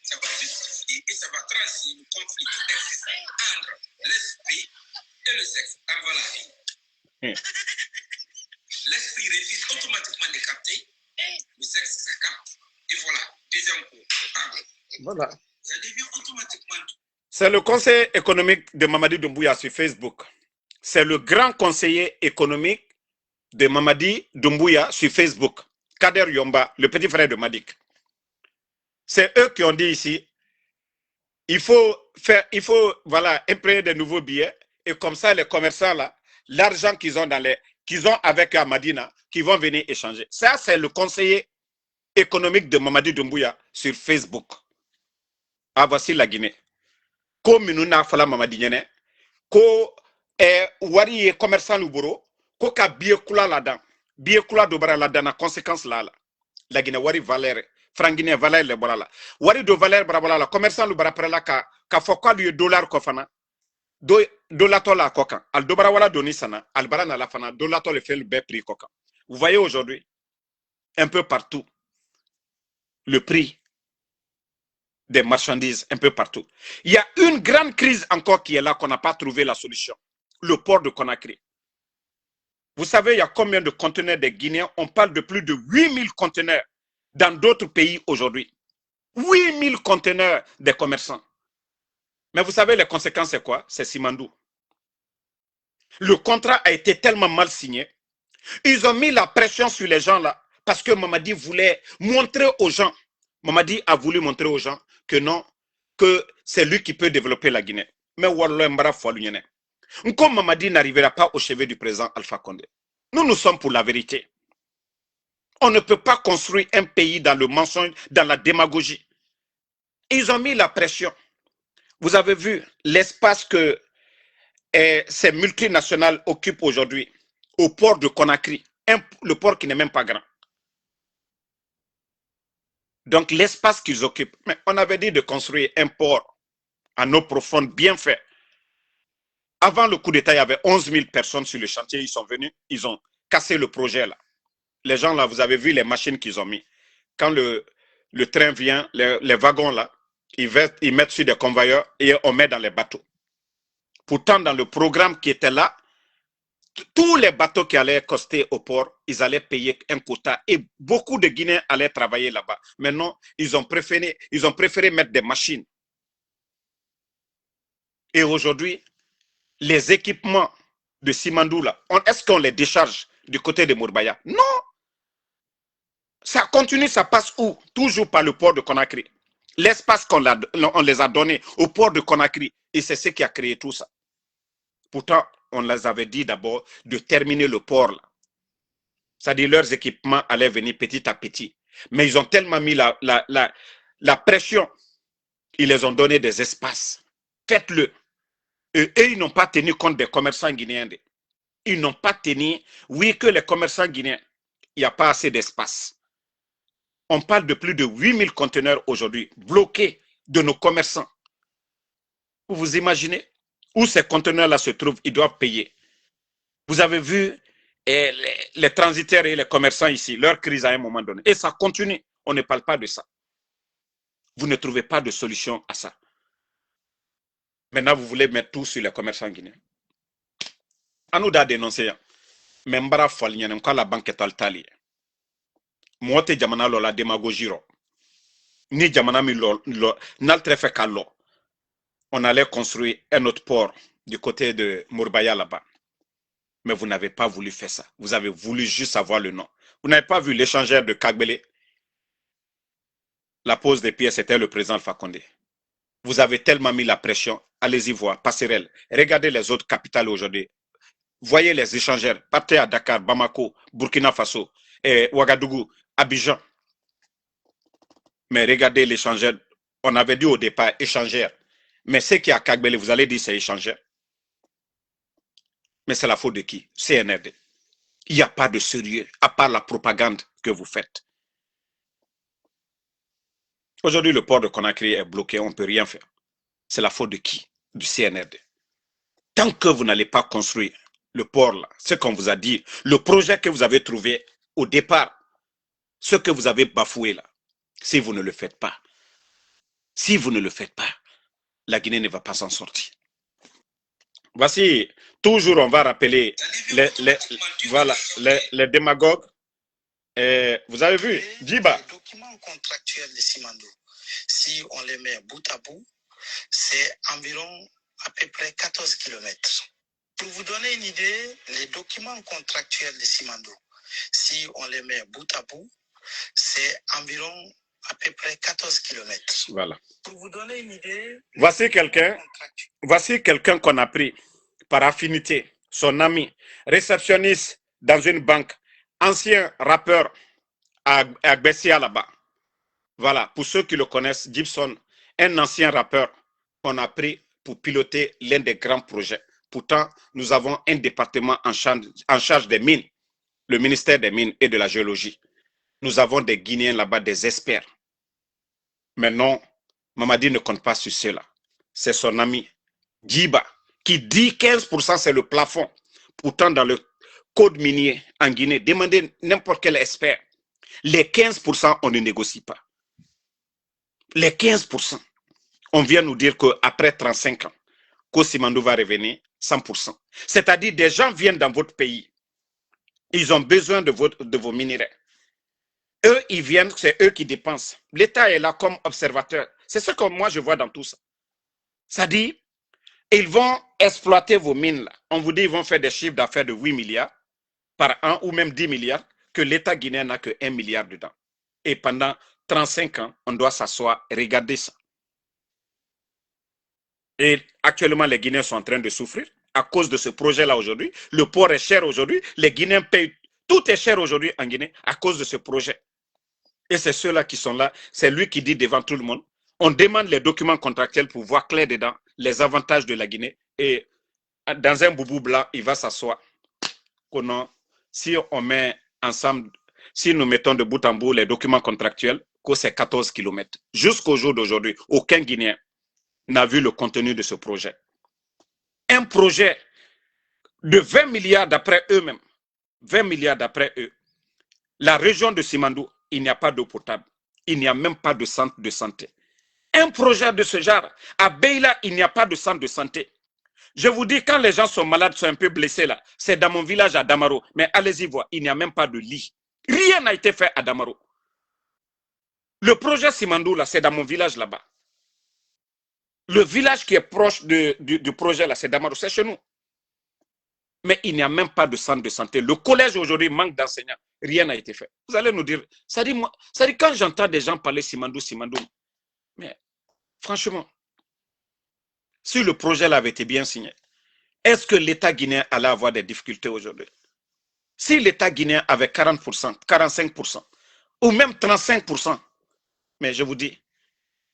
Speaker 2: Ça va justifier et ça va trancher le conflit existant entre l'esprit et le sexe. En voilà. L'esprit refuse automatiquement de capter, le sexe ça capte, et voilà, deuxième coup.
Speaker 1: Voilà.
Speaker 2: Ça devient automatiquement.
Speaker 1: C'est le conseiller économique de Mamadi Doumbouya sur Facebook. C'est le grand conseiller économique de Mamadi Doumbouya sur Facebook. Kader Yomba, le petit frère de Madik. C'est eux qui ont dit ici, il faut voilà, imprimer de nouveaux billets et comme ça les commerçants là, l'argent qu'ils ont avec Amadina, qui vont venir échanger. Ça c'est le conseiller économique de Mamadi Doumbouya sur Facebook. Ah voici la Guinée. Ko minuna fala Mamadi Nyene, ko wari commerçant luboro, ko ka billet kula là-dedans. Billet kula dobara là-dedans na conséquence là. La Guinée wari valeur frangine valeur le bolala wari do valeur brabala la commerçant lu barapre ka fokwa du dollar ko fana dollar to la kokan al dobara wala doni sana al barana la fana dollar to le fait le bel prix kokan. Vous voyez aujourd'hui un peu partout le prix des marchandises un peu partout. Il y a une grande crise encore qui est là qu'on n'a pas trouvé la solution. Le port de Conakry. Vous savez, il y a combien de conteneurs des Guinéens? On parle de plus de 8000 conteneurs dans d'autres pays aujourd'hui. 8000 conteneurs des commerçants. Mais vous savez, les conséquences, c'est quoi? C'est Simandou. Le contrat a été tellement mal signé. Ils ont mis la pression sur les gens là parce que Mamadi voulait montrer aux gens. Mamadi a voulu montrer aux gens que non, que c'est lui qui peut développer la Guinée. Mais Wallah Mbara Foualounyene. Comme Mamadi n'arrivera pas au chevet du président Alpha Condé. Nous sommes pour la vérité. On ne peut pas construire un pays dans le mensonge, dans la démagogie. Ils ont mis la pression. Vous avez vu l'espace que ces multinationales occupent aujourd'hui au port de Conakry, le port qui n'est même pas grand. Donc l'espace qu'ils occupent, mais on avait dit de construire un port en eau profonde bien fait. Avant le coup d'État, il y avait 11 000 personnes sur le chantier, ils sont venus, ils ont cassé le projet là. Les gens là, vous avez vu les machines qu'ils ont mis. Quand le train vient, les wagons là, ils mettent sur des convoyeurs et on met dans les bateaux. Pourtant, dans le programme qui était là, tous les bateaux qui allaient coster au port, ils allaient payer un quota et beaucoup de Guinéens allaient travailler là-bas. Maintenant, ils ont préféré mettre des machines. Et aujourd'hui, les équipements de Simandou là, est-ce qu'on les décharge du côté de Mourbaya? Non. Ça continue, ça passe où? Toujours par le port de Conakry. L'espace qu'on les a donné au port de Conakry, et c'est ce qui a créé tout ça. Pourtant, on les avait dit d'abord de terminer le port là. C'est-à-dire leurs équipements allaient venir petit à petit. Mais ils ont tellement mis la pression, ils les ont donné des espaces. Faites-le. Et ils n'ont pas tenu compte des commerçants guinéens. Ils n'ont pas tenu, oui, que les commerçants guinéens, il n'y a pas assez d'espace. On parle de plus de 8000 conteneurs aujourd'hui bloqués de nos commerçants. Vous vous imaginez où ces conteneurs-là se trouvent, ils doivent payer. Vous avez vu les transitaires et les commerçants ici, leur crise à un moment donné. Et ça continue. On ne parle pas de ça. Vous ne trouvez pas de solution à ça. Maintenant, vous voulez mettre tout sur les commerçants guinéens. À nous d'à dénoncer. Mais Mbara Folignan, quand la banque est altaliée. Moite jamana lo la démagogie ro. Ni jamana mi lo n'altre fait qu'à l'eau. On allait construire un autre port du côté de Mourbaya là-bas. Mais vous n'avez pas voulu faire ça. Vous avez voulu juste avoir le nom. Vous n'avez pas vu l'échangeur de Kagbele. La pose des pieds, c'était le président Alpha Condé. Vous avez tellement mis la pression. Allez-y voir, Passerelle. Regardez les autres capitales aujourd'hui. Voyez les échangeurs. Partez à Dakar, Bamako, Burkina Faso, Ouagadougou, Abidjan. Mais regardez l'échangeur. On avait dit au départ échangeur. Mais ce qui est à Kagbele, vous allez dire c'est échangeur. Mais c'est la faute de qui? CNRD. Il n'y a pas de sérieux, à part la propagande que vous faites. Aujourd'hui, le port de Conakry est bloqué, on ne peut rien faire. C'est la faute de qui? Du CNRD. Tant que vous n'allez pas construire le port là, ce qu'on vous a dit, le projet que vous avez trouvé au départ, ce que vous avez bafoué là, si vous ne le faites pas, la Guinée ne va pas s'en sortir. Voici, toujours on va rappeler les démagogues. Vous avez vu, Djiba.
Speaker 2: Les documents contractuels de Simandou, si on les met bout à bout, c'est environ à peu près 14 km. Pour vous donner une idée, les documents contractuels de Simandou, si on les met bout à bout, c'est environ à peu près 14 km.
Speaker 1: Voilà.
Speaker 2: Pour vous donner une idée,
Speaker 1: voici quelqu'un qu'on a pris par affinité, son ami, réceptionniste dans une banque, ancien rappeur à Bessia là-bas. Voilà, pour ceux qui le connaissent, Gibson, un ancien rappeur qu'on a pris pour piloter l'un des grands projets. Pourtant, nous avons un département en charge des mines, le ministère des Mines et de la Géologie. Nous avons des Guinéens là-bas, des experts. Mais non, Mamadi ne compte pas sur cela. C'est son ami Djiba qui dit 15% c'est le plafond. Pourtant, dans le code minier en Guinée, demandez n'importe quel expert. Les 15%, on ne négocie pas. Les 15%. On vient nous dire qu'après 35 ans, Simandou va revenir 100%. C'est-à-dire des gens viennent dans votre pays. Ils ont besoin de vos minéraux. Eux, ils viennent, c'est eux qui dépensent. L'État est là comme observateur. C'est ce que moi, je vois dans tout ça. C'est-à-dire, ils vont exploiter vos mines là. On vous dit qu'ils vont faire des chiffres d'affaires de 8 milliards par an ou même 10 milliards, que l'État guinéen n'a que 1 milliard dedans. Et pendant 35 ans, on doit s'asseoir et regarder ça. Et actuellement, les Guinéens sont en train de souffrir à cause de ce projet-là aujourd'hui. Le port est cher aujourd'hui. Les Guinéens payent. Tout est cher aujourd'hui en Guinée à cause de ce projet. Et c'est ceux-là qui sont là. C'est lui qui dit devant tout le monde. On demande les documents contractuels pour voir clair dedans les avantages de la Guinée. Et dans un boubou blanc, il va s'asseoir. Si on met ensemble, si nous mettons de bout en bout les documents contractuels, c'est 14 km. Jusqu'au jour d'aujourd'hui, aucun Guinéen n'a vu le contenu de ce projet. Un projet de 20 milliards d'après eux-mêmes. 20 milliards d'après eux. La région de Simandou, il n'y a pas d'eau potable. Il n'y a même pas de centre de santé. Un projet de ce genre, à Beila, il n'y a pas de centre de santé. Je vous dis, quand les gens sont malades, sont un peu blessés là, c'est dans mon village à Damaro. Mais allez-y voir, il n'y a même pas de lit. Rien n'a été fait à Damaro. Le projet Simandou, là, c'est dans mon village là-bas. Le village qui est proche du projet, là, c'est Damaro, c'est chez nous. Mais il n'y a même pas de centre de santé. Le collège aujourd'hui manque d'enseignants. Rien n'a été fait. Vous allez nous dire, ça dit quand j'entends des gens parler Simandou, mais franchement, si le projet là avait été bien signé, est-ce que l'État guinéen allait avoir des difficultés aujourd'hui? Si l'État guinéen avait 40%, 45%, ou même 35%, mais je vous dis,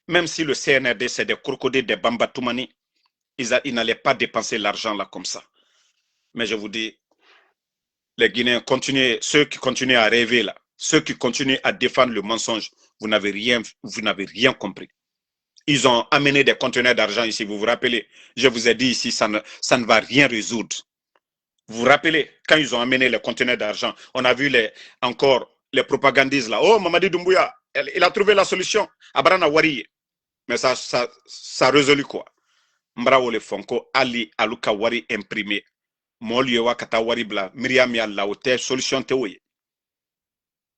Speaker 1: même si le CNRD c'est des crocodiles, des bambatoumani, ils n'allaient pas dépenser l'argent là comme ça. Mais je vous dis, les Guinéens, ceux qui continuent à rêver là, ceux qui continuent à défendre le mensonge, vous n'avez rien compris. Ils ont amené des conteneurs d'argent ici, vous vous rappelez? Je vous ai dit ici, ça ne va rien résoudre. Vous vous rappelez, quand ils ont amené les conteneurs d'argent, on a vu encore les propagandistes là. Oh, Mamadi Doumbouya, il a trouvé la solution. Abrana Wari. Mais ça résolu quoi? Mbrao le Fonko, Ali Aluka Wari imprimé. Moliewa Kata Wari Bla, Myriam Yalla, solution théorie.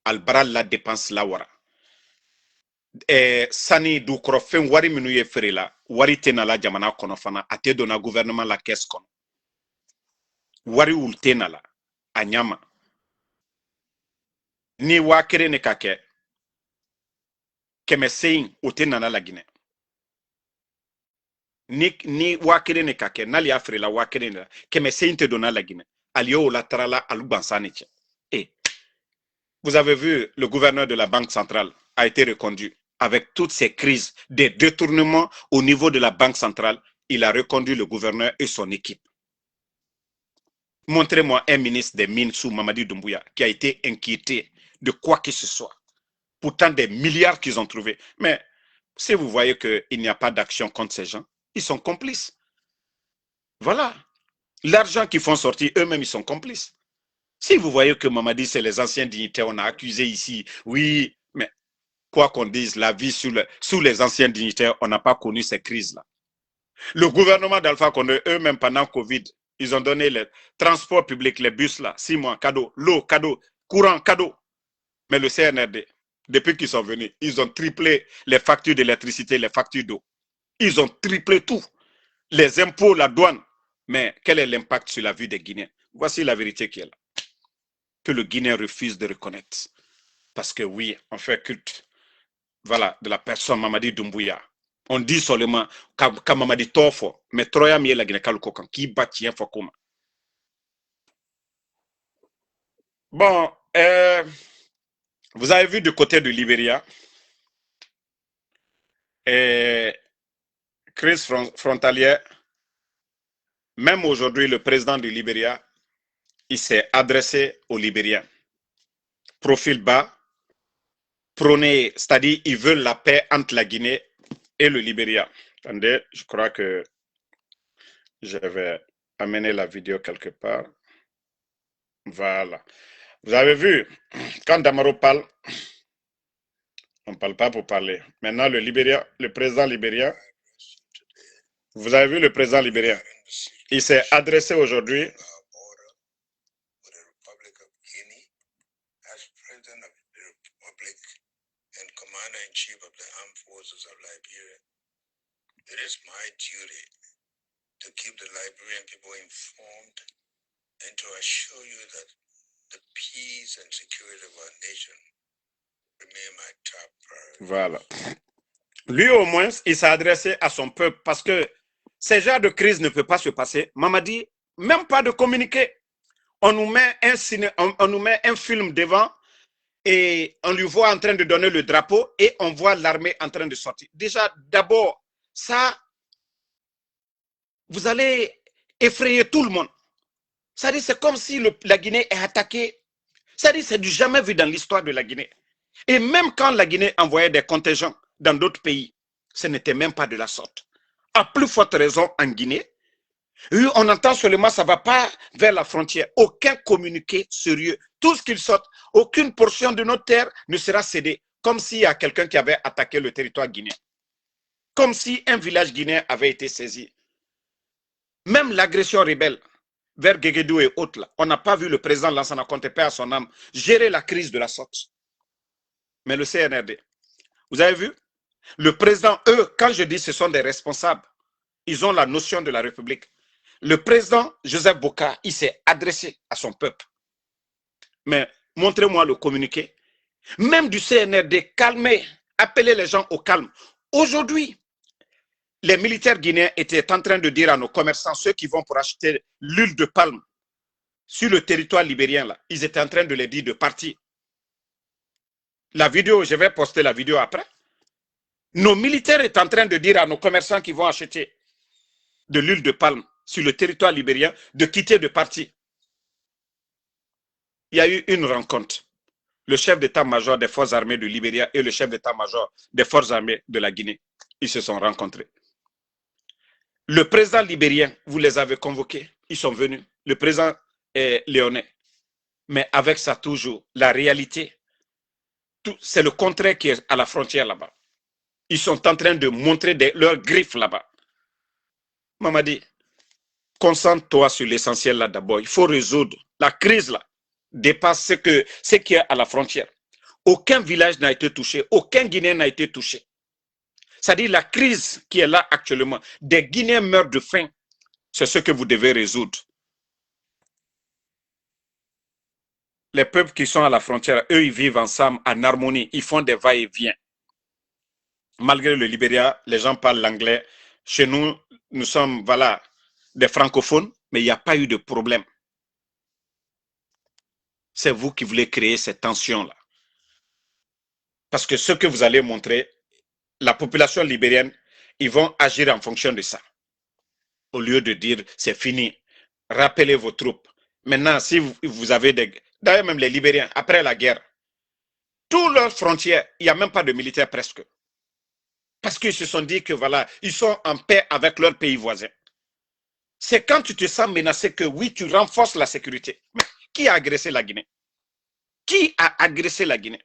Speaker 1: albara la dépense la wara sani du kɔrɔ fɛn wari minnu ye feere la wari tɛ na la jamana kɔnɔ fana a tɛ donna gouvernement la caisse kɔnɔ wari ul tɛ na la a ɲama ni 1,000 ne ka kɛ 100 o tɛ nana la Guinée ni 1,000 ne ka kɛ n'ale y'a feere la 1,000 la 100 tɛ donna la Guinée ali y'o la tara la alu gbansan ne cɛ vous avez vu le gouverneur de la banque centrale a été reconduit avec toutes ces crises des détournements au niveau de la banque centrale. Il a reconduit le gouverneur et son équipe. Montrez-moi un ministre des Mines sous Mamadi Doumbouya qui a été inquiété de quoi que ce soit. Pourtant, des milliards qu'ils ont trouvés. Mais si vous voyez qu'il n'y a pas d'action contre ces gens, ils sont complices. Voilà. L'argent qu'ils font sortir, eux-mêmes, ils sont complices. Si vous voyez que Mamadi, c'est les anciens dignitaires, on a accusé ici, oui, mais quoi qu'on dise, la vie sous les anciens dignitaires, on n'a pas connu ces crises-là. Le gouvernement d'Alpha Condé, eux-mêmes, pendant Covid, ils ont donné le transport public, les bus là, 6 mois, cadeau, l'eau, cadeau, courant, cadeau. Mais le CNRD, depuis qu'ils sont venus, ils ont triplé les factures d'électricité, les factures d'eau. Ils ont triplé tout. Les impôts, la douane. Mais quel est l'impact sur la vie des Guinéens? Voici la vérité qui est là. Que le Guinéen refuse de reconnaître. Parce que oui, on fait culte, voilà, de la personne Mamadi Doumbouya. On dit seulement que Mamadi Tofo, mais Troya Miel la Guinée Kalukokan, qui bâtit un Fokoma. Bon, vous avez vu du côté du Libéria, crise frontalière, même aujourd'hui, le président du Libéria, il s'est adressé aux Libériens. Profil bas, prôné, c'est-à-dire ils veulent la paix entre la Guinée et le Libéria. Attendez, je crois que je vais amener la vidéo quelque part. Voilà. Vous avez vu, quand Damaro parle, on ne parle pas pour parler. Maintenant, le président libérien, vous avez vu le président libérien, il s'est adressé aujourd'hui
Speaker 2: It is my duty to keep the Liberian people informed and to assure you that the peace and security of our nation remain my top priority.
Speaker 1: Voilà. Lui, au moins, il s'est adressé à son peuple parce que ces genres de crise ne peut pas se passer. Mamadi, même pas de communiquer. On nous met un film devant et on lui voit en train de donner le drapeau et on voit l'armée en train de sortir. Déjà, d'abord, ça, vous allez effrayer tout le monde. C'est comme si la Guinée est attaquée. C'est du jamais vu dans l'histoire de la Guinée. Et même quand la Guinée envoyait des contingents dans d'autres pays, ce n'était même pas de la sorte. À plus forte raison en Guinée, on entend seulement ça ne va pas vers la frontière. Aucun communiqué sérieux. Tout ce qu'il sorte, aucune portion de notre terre ne sera cédée. Comme s'il y a quelqu'un qui avait attaqué le territoire guinéen. Comme si un village guinéen avait été saisi. Même l'agression rebelle vers Guéguédou et autres, là, on n'a pas vu le président Lansana Conté, paix à son âme, gérer la crise de la sorte. Mais le CNRD, vous avez vu, le président, eux, quand je dis ce sont des responsables, ils ont la notion de la République. Le président Joseph Boka, il s'est adressé à son peuple. Mais montrez-moi le communiqué. Même du CNRD, calmez, appelez les gens au calme. Aujourd'hui, les militaires guinéens étaient en train de dire à nos commerçants, ceux qui vont pour acheter l'huile de palme sur le territoire libérien, là, ils étaient en train de les dire de partir. La vidéo, je vais poster la vidéo après. Nos militaires étaient en train de dire à nos commerçants qui vont acheter de l'huile de palme sur le territoire libérien de quitter, de partir. Il y a eu une rencontre. Le chef d'état-major des forces armées du Libéria et le chef d'état-major des forces armées de la Guinée, ils se sont rencontrés. Le président libérien, vous les avez convoqués, ils sont venus. Le président est léonais. Mais avec ça toujours, la réalité, c'est le contraire qui est à la frontière là-bas. Ils sont en train de montrer leurs griffes là-bas. Mamadi, concentre-toi sur l'essentiel là d'abord. Il faut résoudre la crise là. Dépasse ce qui est à la frontière. Aucun village n'a été touché, aucun Guinéen n'a été touché. C'est-à-dire la crise qui est là actuellement, des Guinéens meurent de faim, c'est ce que vous devez résoudre. Les peuples qui sont à la frontière, eux, ils vivent ensemble en harmonie, ils font des va-et-vient. Malgré le Libéria, les gens parlent l'anglais. Chez nous, nous sommes, voilà, des francophones, mais il n'y a pas eu de problème. C'est vous qui voulez créer cette tension-là. Parce que ce que vous allez montrer, la population libérienne, ils vont agir en fonction de ça. Au lieu de dire, c'est fini, rappelez vos troupes. Maintenant, si vous avez des... D'ailleurs, même les Libériens, après la guerre, toutes leurs frontières, il n'y a même pas de militaires presque. Parce qu'ils se sont dit que voilà, ils sont en paix avec leurs pays voisins. C'est quand tu te sens menacé que oui, tu renforces la sécurité. Mais qui a agressé la Guinée? Qui a agressé la Guinée?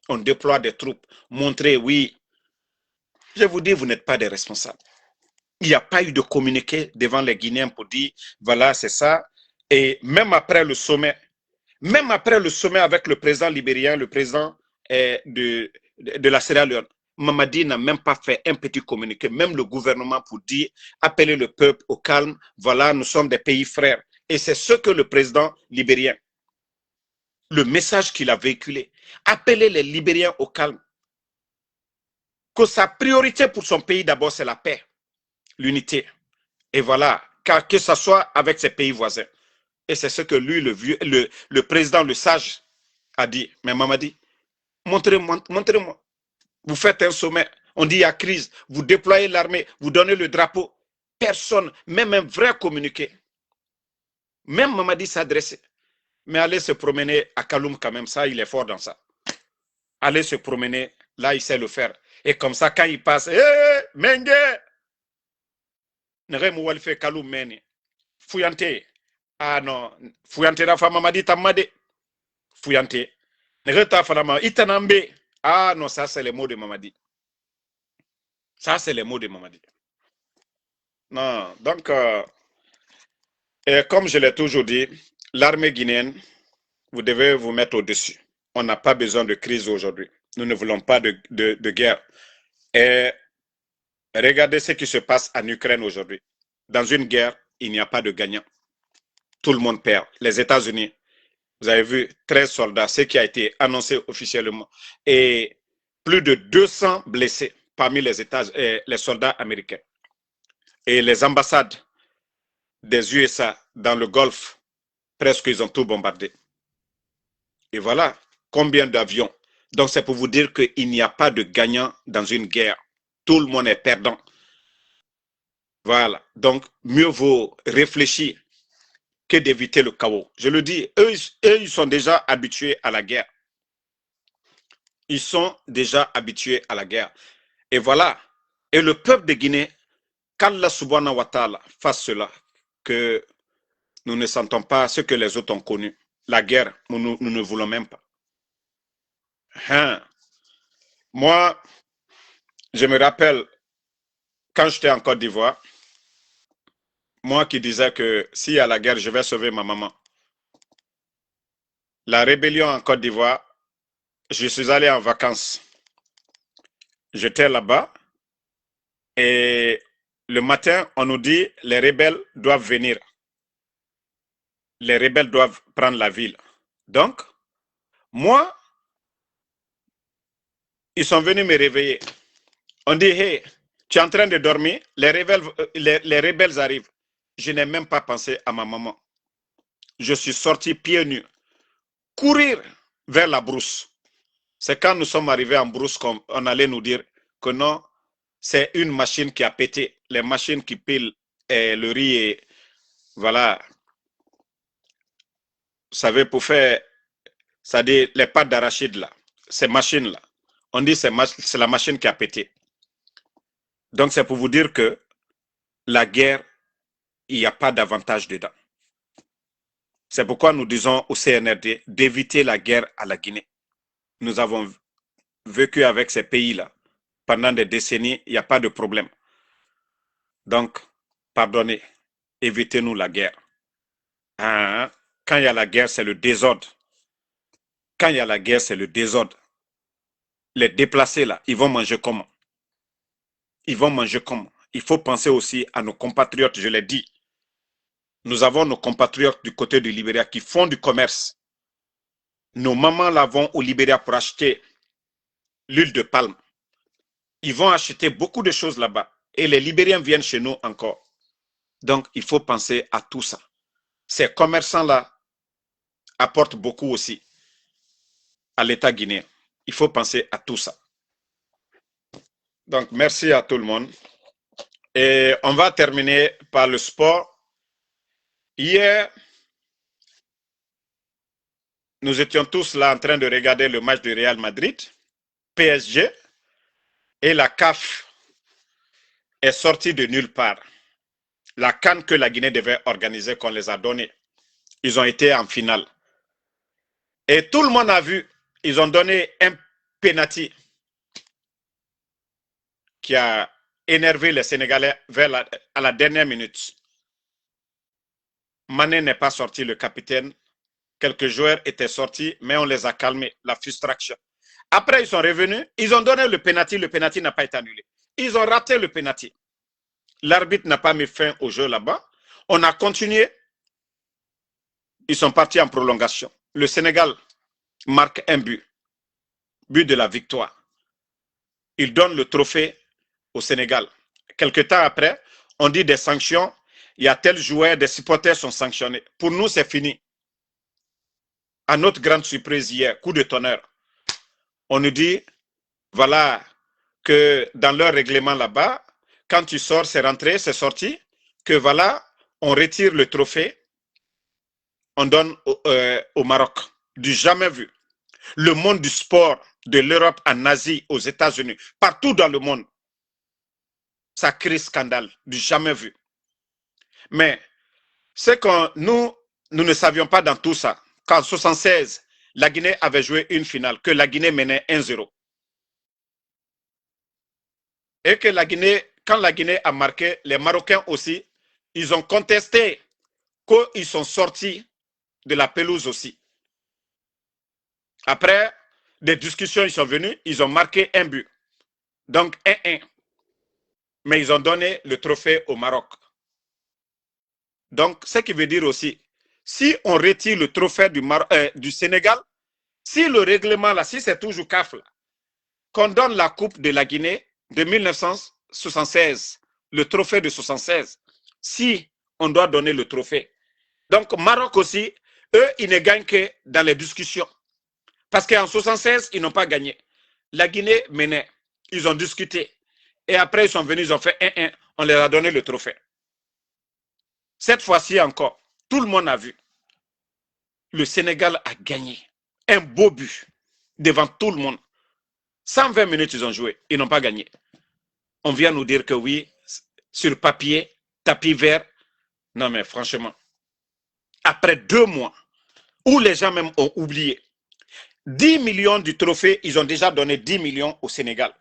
Speaker 1: On déploie des troupes, montrer oui. Je vous dis, vous n'êtes pas des responsables. Il n'y a pas eu de communiqué devant les Guinéens pour dire voilà, c'est ça. Et même après le sommet avec le président libérien, le président de la Sierra Leone, Mamadi n'a même pas fait un petit communiqué, même le gouvernement pour dire, appeler le peuple au calme, voilà, nous sommes des pays frères. Et c'est ce que le président libérien, le message qu'il a véhiculé, appeler les Libériens au calme. Que sa priorité pour son pays d'abord, c'est la paix, l'unité. Et voilà, car que ce soit avec ses pays voisins. Et c'est ce que lui, le président, le sage, a dit. Mais Mamadi, montrez-moi. Vous faites un sommet, on dit il y a crise, vous déployez l'armée, vous donnez le drapeau. Personne, même un vrai communiqué. Même Mamadi s'adressait. Mais allez se promener à Kaloum quand même, ça, il est fort dans ça. Allez se promener, là, il sait le faire. Et comme ça, quand il passe, Mengue! Nere Moualfe Kaloum Meni. Fuyante. Ah non, Fuyante Rafa Mamadi Tamade. Fuyante. Nere Tafalama, Itanambe. Ah non, ça, c'est les mots de Mamadi. Ça, c'est les mots de Mamadi. Non, donc, comme je l'ai toujours dit, l'armée guinéenne, vous devez vous mettre au-dessus. On n'a pas besoin de crise aujourd'hui. Nous ne voulons pas de guerre. Et regardez ce qui se passe en Ukraine aujourd'hui. Dans une guerre, il n'y a pas de gagnant. Tout le monde perd. Les États-Unis, vous avez vu, 13 soldats, ce qui a été annoncé officiellement, et plus de 200 blessés parmi les soldats américains. Et les ambassades des USA dans le Golfe, presque ils ont tout bombardé. Et voilà, combien d'avions. Donc c'est pour vous dire qu'il n'y a pas de gagnant dans une guerre. Tout le monde est perdant. Voilà, donc mieux vaut réfléchir que d'éviter le chaos. Je le dis, eux, ils sont déjà habitués à la guerre. Ils sont déjà habitués à la guerre. Et voilà, et le peuple de Guinée, qu'Allah subhanahu wa ta'ala fasse cela, que nous ne sentons pas ce que les autres ont connu. La guerre, nous ne voulons même pas. Hein. Moi, je me rappelle, quand j'étais en Côte d'Ivoire, moi qui disais que s'il y a la guerre, je vais sauver ma maman. La rébellion en Côte d'Ivoire, je suis allé en vacances. J'étais là-bas et le matin, on nous dit les rebelles doivent venir. Les rebelles doivent prendre la ville. Donc, moi, ils sont venus me réveiller. On dit, hey, tu es en train de dormir, les rebelles arrivent. Je n'ai même pas pensé à ma maman. Je suis sorti pieds nus, courir vers la brousse. C'est quand nous sommes arrivés en brousse qu'on allait nous dire que non, c'est une machine qui a pété. Les machines qui pilent le riz et voilà. Vous savez, pour faire, c'est-à-dire les pâtes d'arachide là, ces machines-là, on dit que c'est la machine qui a pété. Donc c'est pour vous dire que la guerre, il n'y a pas d'avantage dedans. C'est pourquoi nous disons au CNRD d'éviter la guerre à la Guinée. Nous avons vécu avec ces pays-là pendant des décennies, il n'y a pas de problème. Donc, pardonnez, évitez-nous la guerre. Hein? Quand il y a la guerre, c'est le désordre. Quand il y a la guerre, c'est le désordre. les déplacés là, ils vont manger comment? Ils vont manger comment? Il faut penser aussi à nos compatriotes, je l'ai dit. Nous avons nos compatriotes du côté du Libéria qui font du commerce. Nos mamans là vont au Libéria pour acheter l'huile de palme. Ils vont acheter beaucoup de choses là-bas. Et les Libériens viennent chez nous encore. Donc, il faut penser à tout ça. Ces commerçants-là apportent beaucoup aussi à l'État guinéen. Il faut penser à tout ça. Donc, merci à tout le monde. Et on va terminer par le sport. Hier, nous étions tous là en train de regarder le match du Real Madrid, PSG, et la CAF est sortie de nulle part. La CAN que la Guinée devait organiser, qu'on les a donnés. Ils ont été en finale. Et tout le monde a vu, ils ont donné un penalty qui a énervé les Sénégalais à la dernière minute. Mané n'est pas sorti, le capitaine. Quelques joueurs étaient sortis, mais on les a calmés, la frustration. Après, ils sont revenus, ils ont donné le penalty n'a pas été annulé. Ils ont raté le penalty. L'arbitre n'a pas mis fin au jeu là-bas. On a continué. Ils sont partis en prolongation. Le Sénégal marque un but de la victoire. Il donne le trophée au Sénégal. Quelque temps après, on dit des sanctions. Il y a tel joueur, des supporters sont sanctionnés. Pour nous, c'est fini. À notre grande surprise hier, coup de tonnerre, on nous dit, voilà, que dans leur règlement là-bas, quand tu sors, c'est rentré, c'est sorti, que voilà, on retire le trophée, on donne au Maroc. Du jamais vu. Le monde du sport, de l'Europe en Asie, aux États-Unis, partout dans le monde, ça crée scandale, du jamais vu. Mais c'est que nous ne savions pas dans tout ça. Qu'en 1976, la Guinée avait joué une finale, que la Guinée menait 1-0. Et que la Guinée, quand la Guinée a marqué, les Marocains aussi, ils ont contesté qu'ils sont sortis de la pelouse aussi. Après, des discussions, ils sont venus, ils ont marqué un but. Donc 1-1. Mais ils ont donné le trophée au Maroc. Donc, ce qui veut dire aussi, si on retire le trophée du Sénégal, si le règlement là, si c'est toujours CAF là, qu'on donne la coupe de la Guinée de 1976, le trophée de 1976, si on doit donner le trophée. Donc, Maroc aussi, eux, ils ne gagnent que dans les discussions. Parce qu'en 1976, ils n'ont pas gagné. La Guinée menait. Ils ont discuté. Et après, ils sont venus, ils ont fait 1-1. On leur a donné le trophée. Cette fois-ci encore, tout le monde a vu. Le Sénégal a gagné. Un beau but devant tout le monde. 120 minutes, ils ont joué. Ils n'ont pas gagné. On vient nous dire que oui, sur papier, tapis vert. Non, mais franchement, après 2 mois, où les gens même ont oublié, 10 millions du trophée, ils ont déjà donné 10 millions au Sénégal.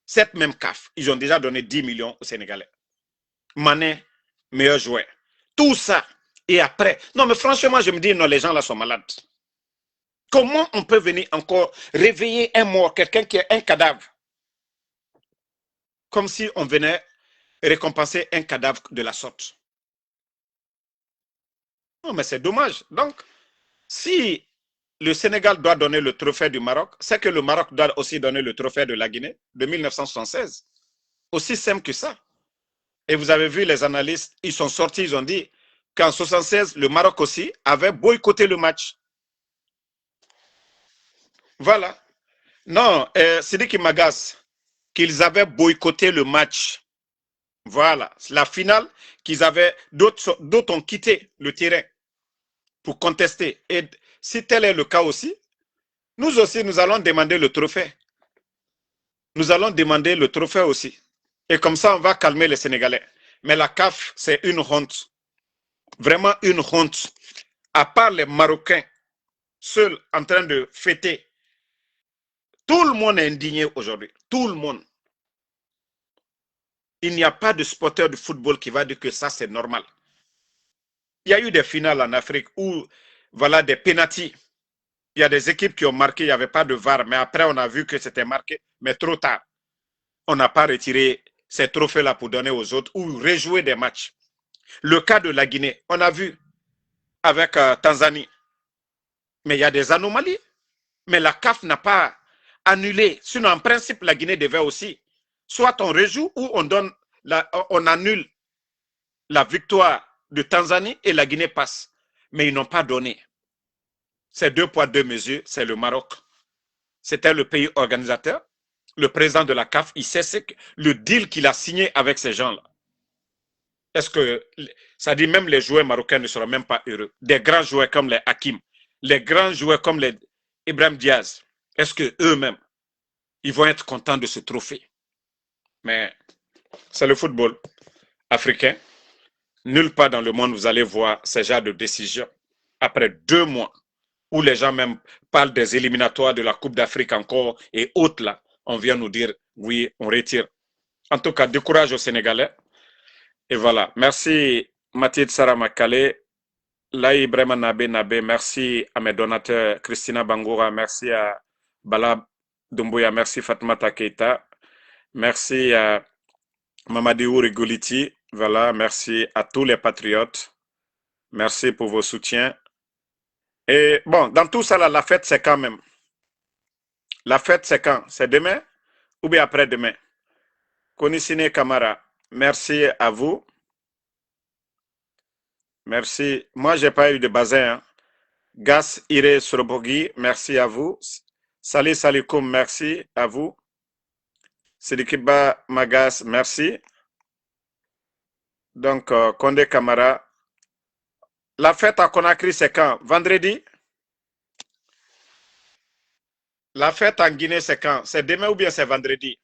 Speaker 1: Cette même CAF, ils ont déjà donné 10 millions aux Sénégalais. Mané, meilleur joueur. Tout ça. Et après, non, mais franchement, je me dis, non, les gens là sont malades. Comment on peut venir encore réveiller un mort, quelqu'un qui est un cadavre, comme si on venait récompenser un cadavre de la sorte? Non, mais c'est dommage. Donc, si le Sénégal doit donner le trophée du Maroc, c'est que le Maroc doit aussi donner le trophée de la Guinée de 1976. Aussi simple que ça. Et vous avez vu les analystes, ils sont sortis, ils ont dit qu'en 1976, le Maroc aussi avait boycotté le match. Voilà. Non, Sidiki Magas, qu'ils avaient boycotté le match. Voilà. La finale, qu'ils avaient, d'autres ont quitté le terrain pour contester. Et si tel est le cas aussi, nous aussi, nous allons demander le trophée. Nous allons demander le trophée aussi. Et comme ça, on va calmer les Sénégalais. Mais la CAF, c'est une honte. Vraiment une honte. À part les Marocains, seuls en train de fêter, tout le monde est indigné aujourd'hui. Tout le monde. Il n'y a pas de sporteur de football qui va dire que ça, c'est normal. Il y a eu des finales en Afrique où, voilà, des pénaltys. Il y a des équipes qui ont marqué, il n'y avait pas de VAR, mais après, on a vu que c'était marqué, mais trop tard. On n'a pas retiré ces trophées-là pour donner aux autres ou rejouer des matchs. Le cas de la Guinée, on a vu avec Tanzanie. Mais il y a des anomalies. Mais la CAF n'a pas annulé. Sinon, en principe, la Guinée devait aussi. Soit on rejoue ou on annule la victoire de Tanzanie et la Guinée passe. Mais ils n'ont pas donné. C'est 2 poids, 2 mesures, c'est le Maroc. C'était le pays organisateur. Le président de la CAF, il sait le deal qu'il a signé avec ces gens-là. Est-ce que, ça dit même les joueurs marocains ne seront même pas heureux. Des grands joueurs comme les Hakim, les grands joueurs comme les Ibrahim Diaz, est-ce que eux-mêmes, ils vont être contents de ce trophée? Mais c'est le football africain. Nulle part dans le monde, vous allez voir ce genre de décision. Après 2 mois, où les gens même parlent des éliminatoires de la Coupe d'Afrique encore et autres là, on vient nous dire, oui, on retire. En tout cas, décourage aux Sénégalais. Et voilà. Merci Mathilde Saramakale, Laï Ibrahima Nabé, merci à mes donateurs, Christina Bangoura, merci à Bala Doumbouya, merci Fatmata Keita, merci à Mamadi Rigoliti, voilà, merci à tous les patriotes, merci pour vos soutiens. Et bon, dans tout ça, là, la fête, c'est quand même. La fête, c'est quand? C'est demain ou bien après-demain? Konisine Kamara, merci à vous. Merci. Moi, je n'ai pas eu de bazin. Hein. Gas Ire Sorobogi, merci à vous. Salih Salikoum, merci à vous. Sidikiba Magas, merci. Donc, Kondé Kamara. La fête à Conakry, c'est quand? Vendredi? La fête en Guinée, c'est quand? C'est demain ou bien c'est vendredi?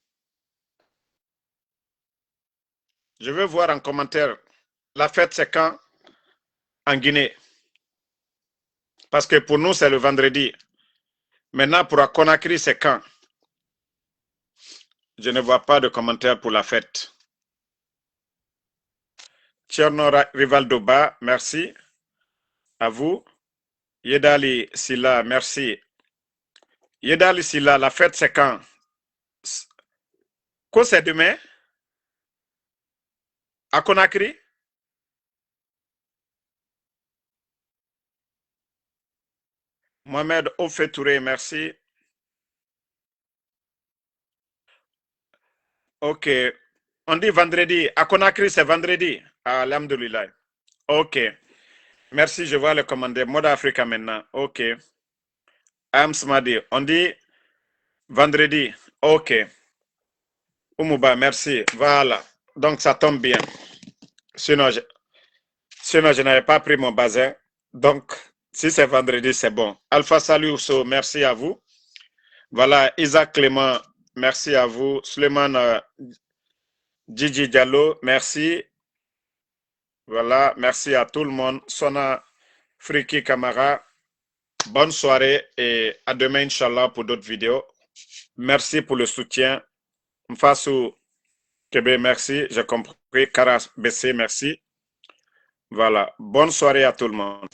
Speaker 1: Je veux voir en commentaire. La fête, c'est quand en Guinée? Parce que pour nous, c'est le vendredi. Maintenant, pour Conakry, c'est quand? Je ne vois pas de commentaire pour la fête. Tcherno Rivaldoba, merci. À vous. Yedali Silla, merci. Yedali Silla, la fête, c'est quand? Quoi, c'est demain? À Conakry? Mohamed Ofe Touré, merci. Ok. On dit vendredi. À Conakry, c'est vendredi. Alhamdulillah. Ok. Merci, je vois le commander. Mode Africa maintenant. Ok. Amsmadi. On dit vendredi. Ok. Oumouba, merci. Voilà. Donc, ça tombe bien. Sinon, je n'avais pas pris mon bazin. Donc, si c'est vendredi, c'est bon. Alpha Saluso, merci à vous. Voilà. Isaac Clément, merci à vous. Suleiman Gigi Diallo, merci. Voilà. Merci à tout le monde. Sona Friki Kamara. Bonne soirée et à demain, Inch'Allah, pour d'autres vidéos. Merci pour le soutien. Mfassou Kebe, merci. J'ai compris. Karas BC, merci. Voilà. Bonne soirée à tout le monde.